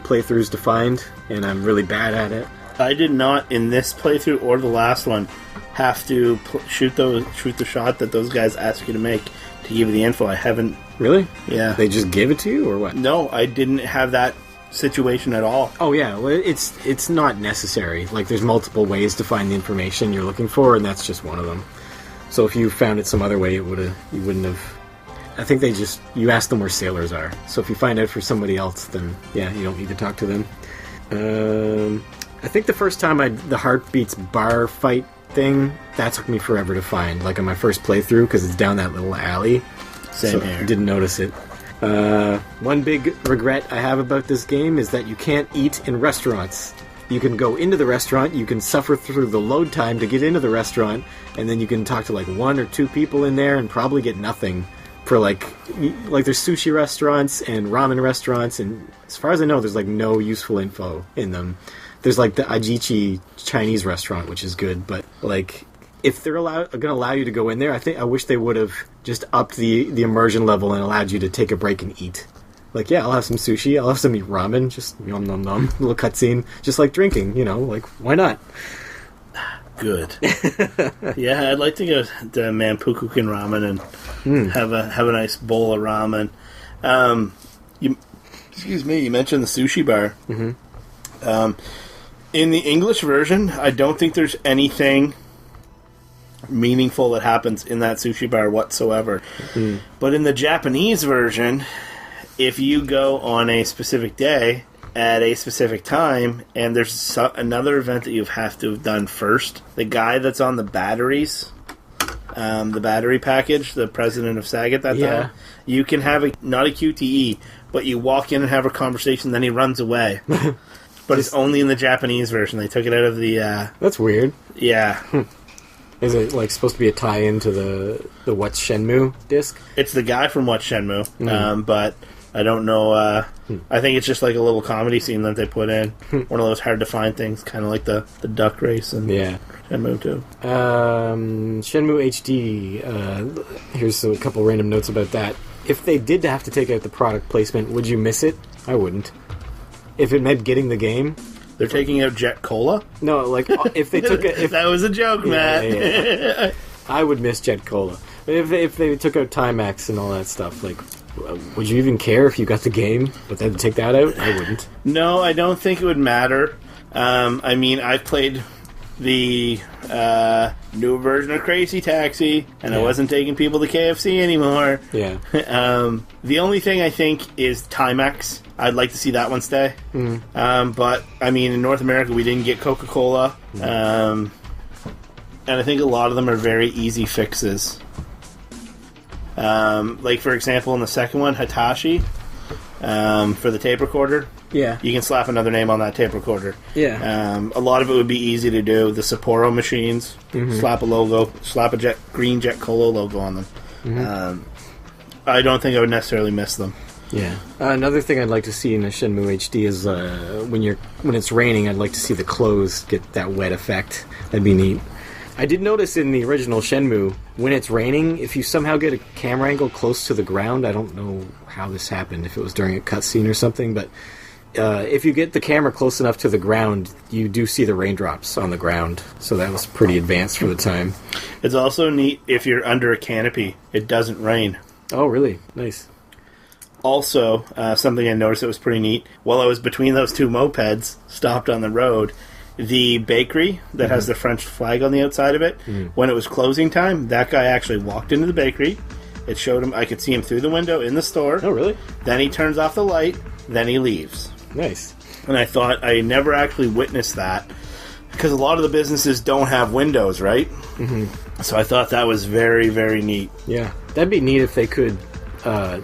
playthroughs to find, and I'm really bad at it. I did not in this playthrough or the last one have to shoot the shot that those guys ask you to make to give you the info. I haven't. Really? Yeah. They just gave it to you, or what? No, I didn't have that situation at all. Oh yeah, well, it's not necessary. Like, there's multiple ways to find the information you're looking for, and that's just one of them. So if you found it some other way, you wouldn't have. I think you ask them where sailors are. So if you find out for somebody else, then yeah, you don't need to talk to them. I think the first time the Heartbeats bar fight thing, that took me forever to find, like on my first playthrough, because it's down that little alley. Same here. Didn't notice it. One big regret I have about this game is that you can't eat in restaurants. you can go into the restaurant, you can suffer through the load time to get into the restaurant, and then you can talk to like 1 or 2 people in there and probably get nothing for like there's sushi restaurants and ramen restaurants, and as far as I know, there's like no useful info in them. There's like the Ajichi Chinese restaurant, which is good, but like if they're going to allow you to go in there, I wish they would have just upped the immersion level and allowed you to take a break and eat. Like, yeah, I'll have some sushi, I'll have some ramen, just nom nom nom, little cutscene, just like drinking, like, why not? Good. Yeah, I'd like to go to Manpukuken Ramen and have a nice bowl of ramen. You mentioned the sushi bar. Mm-hmm. In the English version, I don't think there's anything meaningful that happens in that sushi bar whatsoever. Mm. But in the Japanese version, if you go on a specific day at a specific time, and there's another event that you have to have done first, the guy that's on the batteries, the battery package, the president of SAG at that time, you can have not a QTE, but you walk in and have a conversation, then he runs away. But it's only in the Japanese version. They took it out of the... That's weird. Yeah. Is it like supposed to be a tie-in to the What's Shenmue disc? It's the guy from What's Shenmue, but I don't know. I think it's just like a little comedy scene that they put in. One of those hard-to-find things, kind of like the duck race and Shenmue 2. Shenmue HD. Here's a couple random notes about that. If they did have to take out the product placement, would you miss it? I wouldn't. If it meant getting the game... They're taking out Jet Cola? No, like, if they took it... That was a joke, Matt. Yeah. I would miss Jet Cola. But if they took out Timex and all that stuff, like, would you even care if you got the game, but then take that out? I wouldn't. No, I don't think it would matter. I mean, I've played the new version of Crazy Taxi, and I wasn't taking people to KFC anymore. Yeah. The only thing I think is Timex. I'd like to see that one stay. But, I mean, in North America, we didn't get Coca-Cola. And I think a lot of them are very easy fixes. Like, for example, in the second one, Hitachi, for the tape recorder. Yeah. You can slap another name on that tape recorder. Yeah. A lot of it would be easy to do. The Sapporo machines, slap a logo, slap a green Jet Cola logo on them. I don't think I would necessarily miss them. Yeah. Another thing I'd like to see in a Shenmue HD is when it's raining, I'd like to see the clothes get that wet effect. That'd be neat. I did notice in the original Shenmue, when it's raining, if you somehow get a camera angle close to the ground, I don't know how this happened, if it was during a cutscene or something, but if you get the camera close enough to the ground, you do see the raindrops on the ground. So that was pretty advanced for the time. It's also neat if you're under a canopy. It doesn't rain. Oh, really? Nice. Also, something I noticed that was pretty neat, while I was between those two mopeds, stopped on the road, the bakery that has the French flag on the outside of it, when it was closing time, that guy actually walked into the bakery. It showed him, I could see him through the window in the store. Oh, really? Then he turns off the light, then he leaves. Nice. And I thought, I never actually witnessed that, because a lot of the businesses don't have windows, right? Mm-hmm. So I thought that was very, very neat. Yeah. That'd be neat if they could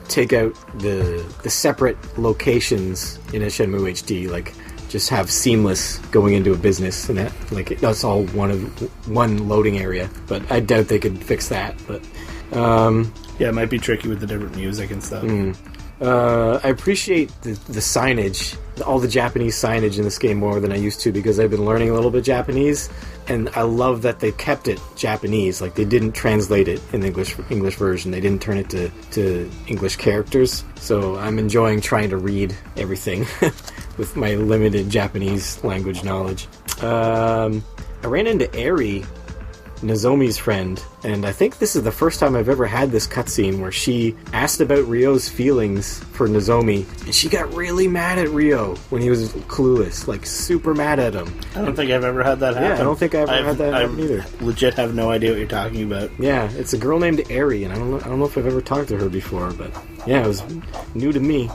take out the separate locations in a Shenmue HD, like just have seamless going into a business, and that like that's all one loading area. But I doubt they could fix that. But yeah, it might be tricky with the different music and stuff. I appreciate the signage, all the Japanese signage in this game more than I used to, because I've been learning a little bit Japanese, and I love that they kept it Japanese. Like, they didn't translate it in the English version. They didn't turn it to English characters. So I'm enjoying trying to read everything with my limited Japanese language knowledge. I ran into Eri, Nozomi's friend, and I think this is the first time I've ever had this cutscene where she asked about Ryo's feelings for Nozomi, and she got really mad at Ryo when he was clueless, like super mad at him. I don't think I've ever had that happen. Yeah, I don't think I've ever had that happen either. Legit have no idea what you're talking about. Yeah, it's a girl named Eri, and I don't know if I've ever talked to her before, but yeah, it was new to me.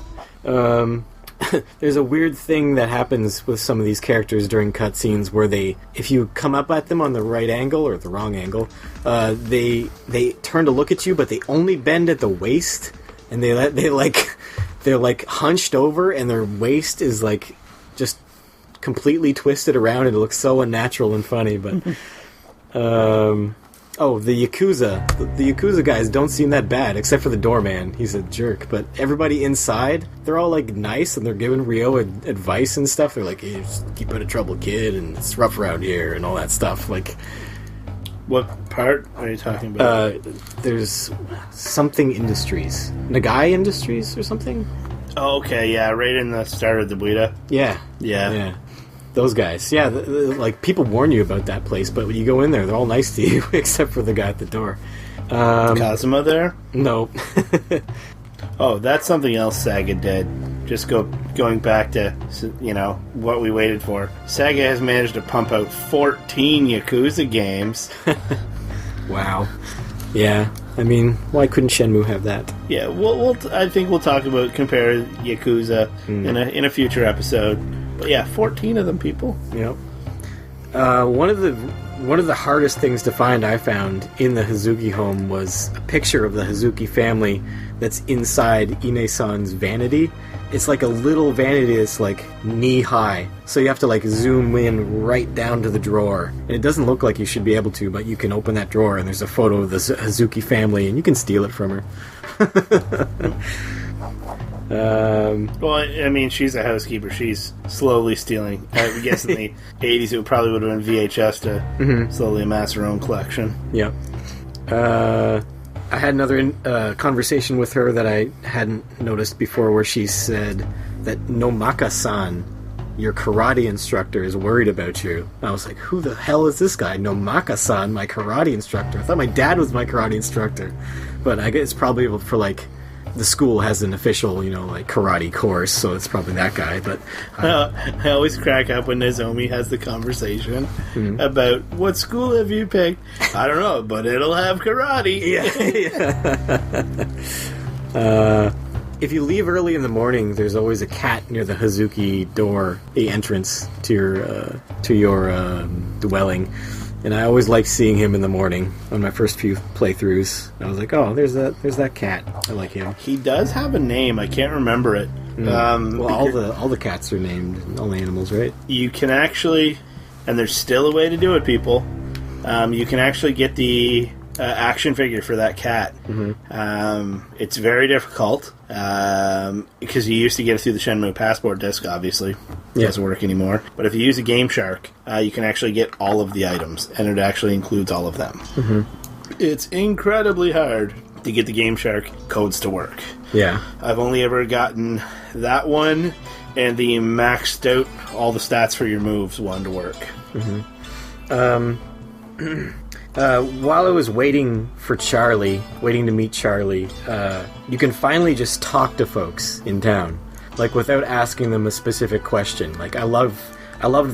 There's a weird thing that happens with some of these characters during cutscenes where if you come up at them on the right angle or the wrong angle, they turn to look at you, but they only bend at the waist, and they're like hunched over, and their waist is like just completely twisted around and it looks so unnatural and funny. But the Yakuza. The Yakuza guys don't seem that bad, except for the doorman. He's a jerk. But everybody inside, they're all, like, nice, and they're giving Ryo advice and stuff. They're like, hey, just keep out of trouble, kid, and it's rough around here, and all that stuff. Like, what part are you talking about? There's something Industries. Nagai Industries or something? Oh, okay, yeah, right in the start of the Buita. Yeah. Those guys. Yeah, like, people warn you about that place, but when you go in there, they're all nice to you, except for the guy at the door. Kazuma there? No. Oh, that's something else Saga did. Just going back to, what we waited for. Saga has managed to pump out 14 Yakuza games. Wow. Yeah. I mean, why couldn't Shenmue have that? Yeah, I think we'll talk about compare Yakuza in a future episode. But yeah, 14 of them, people. Yep. One of the hardest things to find I found in the Hazuki home was a picture of the Hazuki family that's inside Ine-san's vanity. It's like a little vanity that's like knee high. So you have to like zoom in right down to the drawer. And it doesn't look like you should be able to, but you can open that drawer and there's a photo of the Hazuki family and you can steal it from her. Well, I mean, she's a housekeeper. She's slowly stealing. I guess in the 80s it probably would have been VHS to slowly amass her own collection. Yep. I had another conversation with her that I hadn't noticed before where she said that Nomaka-san, your karate instructor, is worried about you. I was like, who the hell is this guy? Nomaka-san, my karate instructor. I thought my dad was my karate instructor. But I guess it's probably for like... The school has an official, like karate course, so it's probably that guy. But I always crack up when Nozomi has the conversation about what school have you picked. I don't know, but it'll have karate. Yeah. If you leave early in the morning, there's always a cat near the Hazuki door, the entrance to your dwelling. And I always liked seeing him in the morning on my first few playthroughs. I was like, oh, there's that cat. I like him. He does have a name. I can't remember it. Well, all the cats are named, all the animals, right? You can actually, and there's still a way to do it, people. You can actually get the action figure for that cat. It's very difficult because you used to get it through the Shenmue Passport disc, obviously. It doesn't work anymore. But if you use a Game Shark, you can actually get all of the items, and it actually includes all of them. It's incredibly hard to get the Game Shark codes to work. Yeah. I've only ever gotten that one and the maxed out all the stats for your moves one to work. While I was waiting to meet Charlie, you can finally just talk to folks in town, like without asking them a specific question. Like I loved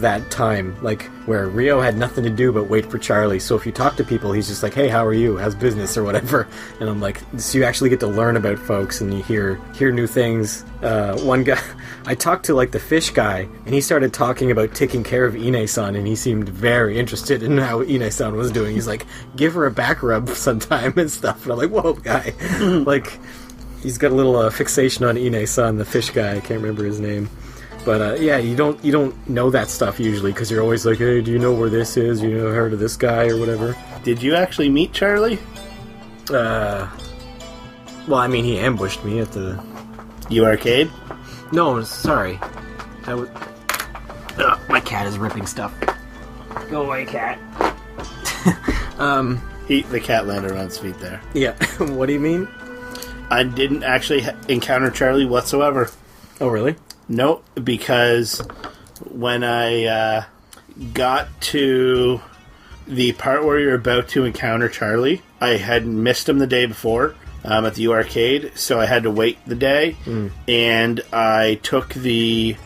that time, like where Ryo had nothing to do but wait for Charlie. So if you talk to people, he's just like, "Hey, how are you? How's business?" or whatever. And I'm like, so you actually get to learn about folks and you hear new things. One guy, I talked to like the fish guy, and he started talking about taking care of Ine-san, and he seemed very interested in how Ine-san was doing. He's like, "Give her a back rub sometime and stuff." And I'm like, "Whoa, guy!" Like, he's got a little fixation on Ine-san, the fish guy. I can't remember his name. But yeah, you don't know that stuff usually because you're always like, "Hey, do you know where this is? You know, heard of this guy or whatever?" Did you actually meet Charlie? Well, I mean, he ambushed me at the U-Arcade? No, sorry. My cat is ripping stuff. Go away, cat. The cat landed on his feet there. Yeah. What do you mean? I didn't actually encounter Charlie whatsoever. Oh, really? No, because when I got to the part where you're about to encounter Charlie, I had missed him the day before at the U-Arcade, so I had to wait the day, and I took the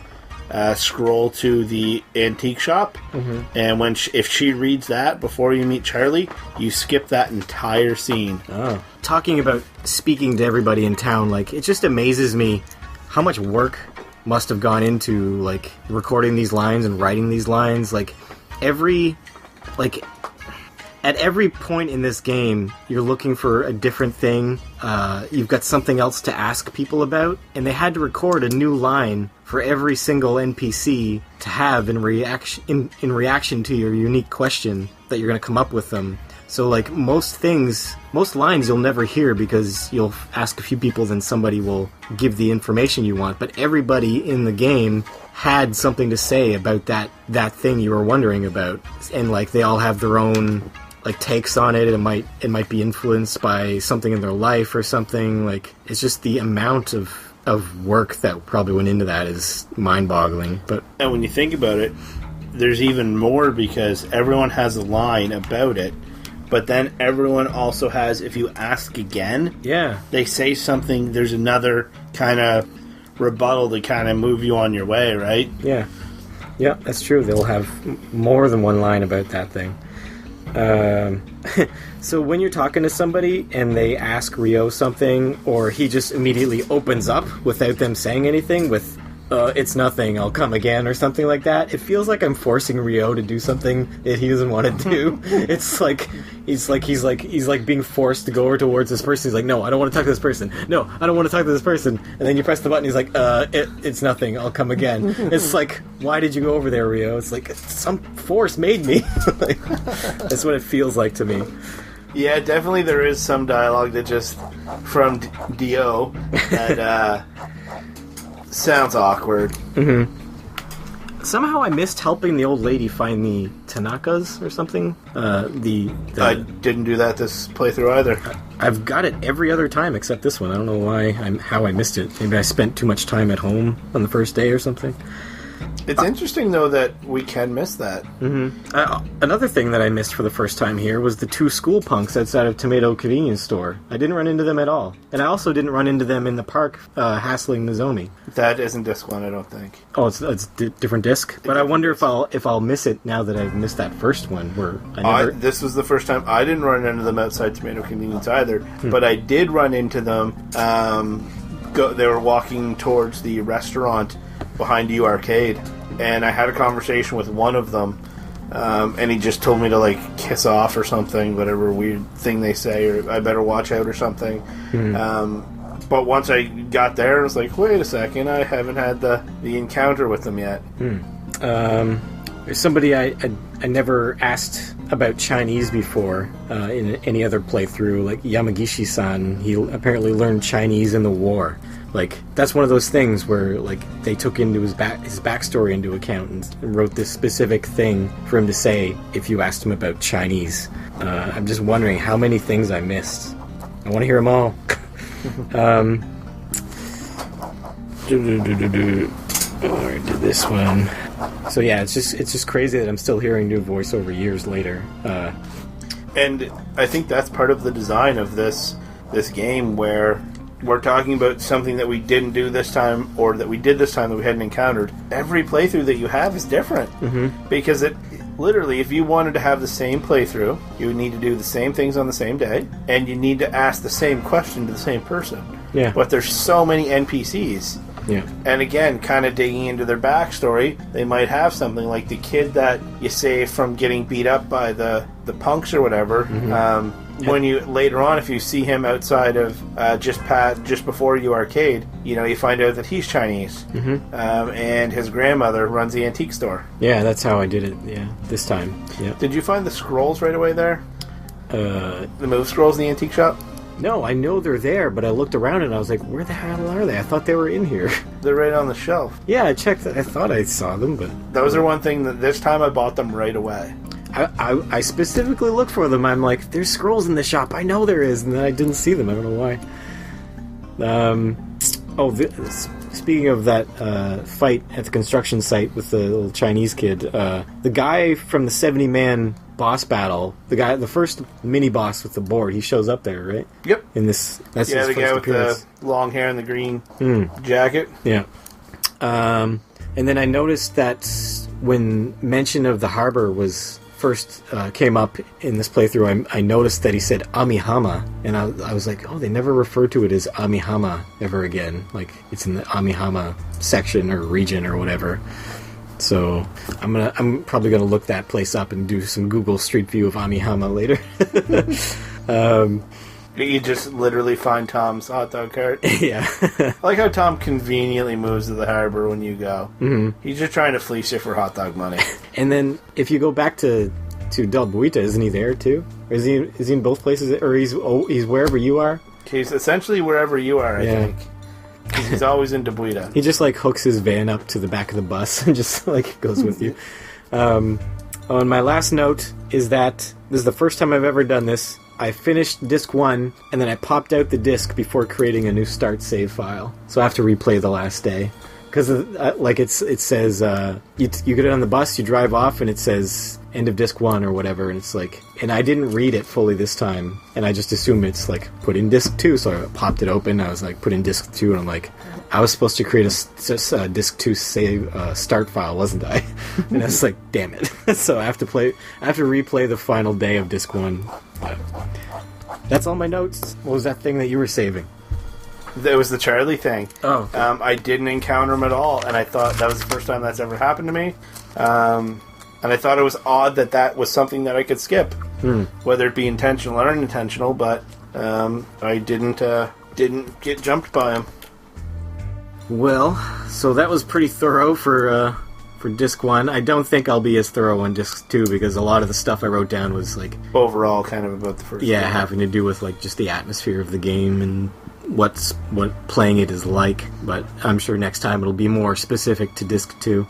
scroll to the antique shop, and when if she reads that before you meet Charlie, you skip that entire scene. Oh. Talking about speaking to everybody in town, like, it just amazes me how much work must have gone into, like, recording these lines and writing these lines. Like, at every point in this game, you're looking for a different thing. You've got something else to ask people about, and they had to record a new line for every single NPC to have in reaction to your unique question that you're going to come up with them. So, like, most lines you'll never hear because you'll ask a few people, then somebody will give the information you want. But everybody in the game had something to say about that thing you were wondering about. And, like, they all have their own, like, takes on it. It might be influenced by something in their life or something. Like, it's just the amount of work that probably went into that is mind-boggling. But and when you think about it, there's even more because everyone has a line about it. But then everyone also has, if you ask again, they say something, there's another kind of rebuttal to kind of move you on your way, right? Yeah. Yeah, that's true. They'll have more than one line about that thing. So when you're talking to somebody and they ask Ryo something, or he just immediately opens up without them saying anything with, it's nothing, I'll come again, or something like that, it feels like I'm forcing Ryo to do something that he doesn't want to do. It's like he's like being forced to go over towards this person. He's like, no, I don't want to talk to this person. No, I don't want to talk to this person. And then you press the button, he's like, it's nothing, I'll come again. It's like, why did you go over there, Ryo? It's like, some force made me. Like, that's what it feels like to me. Yeah, definitely there is some dialogue that just, from D.O., that, sounds awkward. Mm-hmm. Somehow I missed helping the old lady find the Tanakas or something. I didn't do that this playthrough either. I've got it every other time except this one. I don't know how I missed it. Maybe I spent too much time at home on the first day or something. It's interesting, though, that we can miss that. Mm-hmm. Another thing that I missed for the first time here was the two school punks outside of Tomato Convenience Store. I didn't run into them at all. And I also didn't run into them in the park hassling Nozomi. That isn't disc 1, I don't think. Oh, it's different disc? But I wonder if I'll miss it now that I've missed that first one. Where this was the first time I didn't run into them outside Tomato Convenience either. But I did run into them. They were walking towards the restaurant behind U Arcade, and I had a conversation with one of them, and he just told me to, like, kiss off or something, whatever weird thing they say, or I better watch out or something. But once I got there, I was like, wait a second, I haven't had the encounter with them yet. There's somebody I never asked about Chinese before in any other playthrough, like Yamagishi-san. He apparently learned Chinese in the war. Like, that's one of those things where, like, they took into his backstory into account and wrote this specific thing for him to say if you asked him about Chinese. I'm just wondering how many things I missed. I want to hear them all. I did this one. So yeah, it's just crazy that I'm still hearing new voiceover years later. And I think that's part of the design of this game, where we're talking about something that we didn't do this time, or that we did this time that we hadn't encountered. Every playthrough that you have is different. Because it literally, if you wanted to have the same playthrough, you would need to do the same things on the same day, and you need to ask the same question to the same person. Yeah. But there's so many NPCs. Yeah. And again, kind of digging into their backstory, they might have something like the kid that you save from getting beat up by the punks or whatever. When you later on, if you see him outside of just before U Arcade, you find out that he's Chinese, and his grandmother runs the antique store. Yeah, that's how I did it. Yeah, this time. Yeah. Did you find the scrolls right away there? The move scrolls in the antique shop? No, I know they're there, but I looked around and I was like, where the hell are they? I thought they were in here. They're right on the shelf. Yeah, I checked. I thought I saw them, but... Those are one thing that this time I bought them right away. I specifically looked for them. I'm like, there's scrolls in the shop. I know there is, and then I didn't see them. I don't know why. Speaking of that fight at the construction site with the little Chinese kid, the guy from the 70-man boss battle, the first mini-boss with the board, he shows up there, right? Yep. That's his the first guy with appearance. the long hair and the green jacket. Yeah. And then I noticed that when mention of the harbor was first came up in this playthrough, I noticed that he said Amihama, and I was like, oh, they never refer to it as Amihama ever again. Like, it's in the Amihama section or region or whatever. So I'm probably gonna look that place up and do some Google Street View of Amihama later. You just literally find Tom's hot dog cart. Yeah. I like how Tom conveniently moves to the harbor when you go. Mm-hmm. He's just trying to fleece you for hot dog money. And then if you go back to Del Buita, isn't he there too? Or is he in both places? Or he's wherever you are? He's essentially wherever you are, I think. Because he's always in Buita. He just like hooks his van up to the back of the bus and just like goes with you. And my last note is that this is the first time I've ever done this. I finished disc 1 and then I popped out the disc before creating a new start save file. So I have to replay the last day. Because it says, you get it on the bus, you drive off, and it says end of disc 1 or whatever, and it's like, and I didn't read it fully this time, and I just assumed it's like, put in disc 2, so I popped it open, I was like, put in disc 2, and I'm like, I was supposed to create a disc 2 save start file, wasn't I? And I was like, damn it. So I have to replay the final day of disc 1. But that's all my notes. What was that thing that you were saving? It was the Charlie thing. Oh. Okay. I didn't encounter him at all, and I thought that was the first time that's ever happened to me. And I thought it was odd that was something that I could skip, whether it be intentional or unintentional. But I didn't get jumped by him. Well, so that was pretty thorough for disc 1. I don't think I'll be as thorough on disc 2 because a lot of the stuff I wrote down was like overall kind of about the first. Yeah, game. having to do with like just the atmosphere of the game and what playing it is like, but I'm sure next time it'll be more specific to disc 2.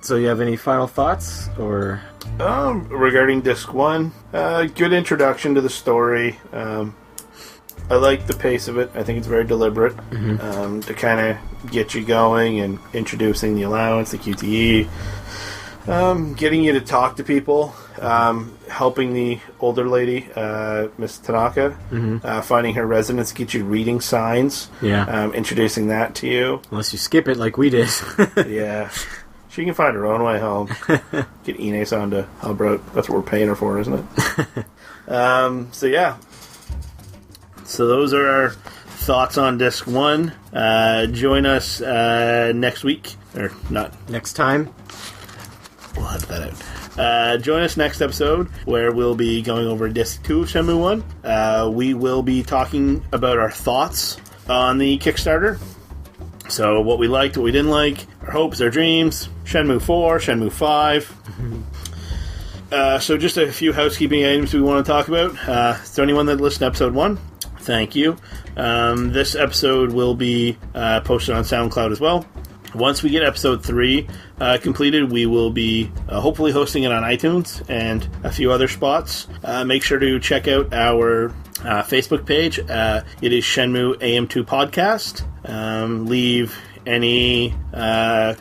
So you have any final thoughts or regarding disc 1? Good introduction to the story. I like the pace of it. I think it's very deliberate to kind of get you going and introducing the allowance, the QTE, getting you to talk to people, helping the older lady, Miss Tanaka, finding her residence, get you reading signs, introducing that to you. Unless you skip it like we did. Yeah. She can find her own way home. Get Ines on to help her out. That's what we're paying her for, isn't it? So yeah. So those are our thoughts on disc 1. Join us next week. Or not. Next time. We'll have that out. Join us next episode where we'll be going over disc 2 of Shenmue 1. We will be talking about our thoughts on the Kickstarter. So what we liked, what we didn't like, our hopes, our dreams, Shenmue 4, Shenmue 5. So just a few housekeeping items we want to talk about. So anyone that listened to episode 1, thank you. This episode will be posted on SoundCloud as well. Once we get episode 3 completed, we will be hopefully hosting it on iTunes and a few other spots. Make sure to check out our Facebook page. It is Shenmue AM2 Podcast. Leave any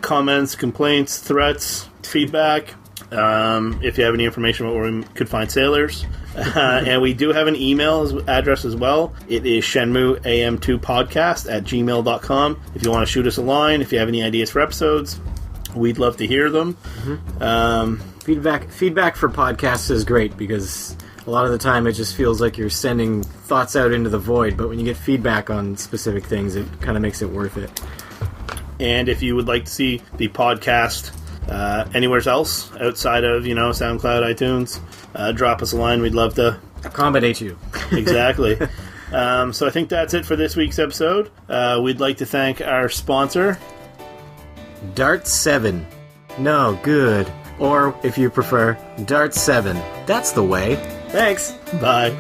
comments, complaints, threats, feedback. If you have any information about where we could find sailors. And we do have an email address as well. It is Shenmue AM2 Podcast at gmail.com. If you want to shoot us a line, if you have any ideas for episodes, we'd love to hear them. Feedback for podcasts is great because a lot of the time it just feels like you're sending thoughts out into the void, but when you get feedback on specific things, it kind of makes it worth it. And if you would like to see the podcast anywhere else outside of, SoundCloud, iTunes, drop us a line. We'd love to accommodate you. Exactly. So I think that's it for this week's episode. We'd like to thank our sponsor, Dart 7. No, good. Or, if you prefer, Dart 7. That's the way. Thanks. Bye.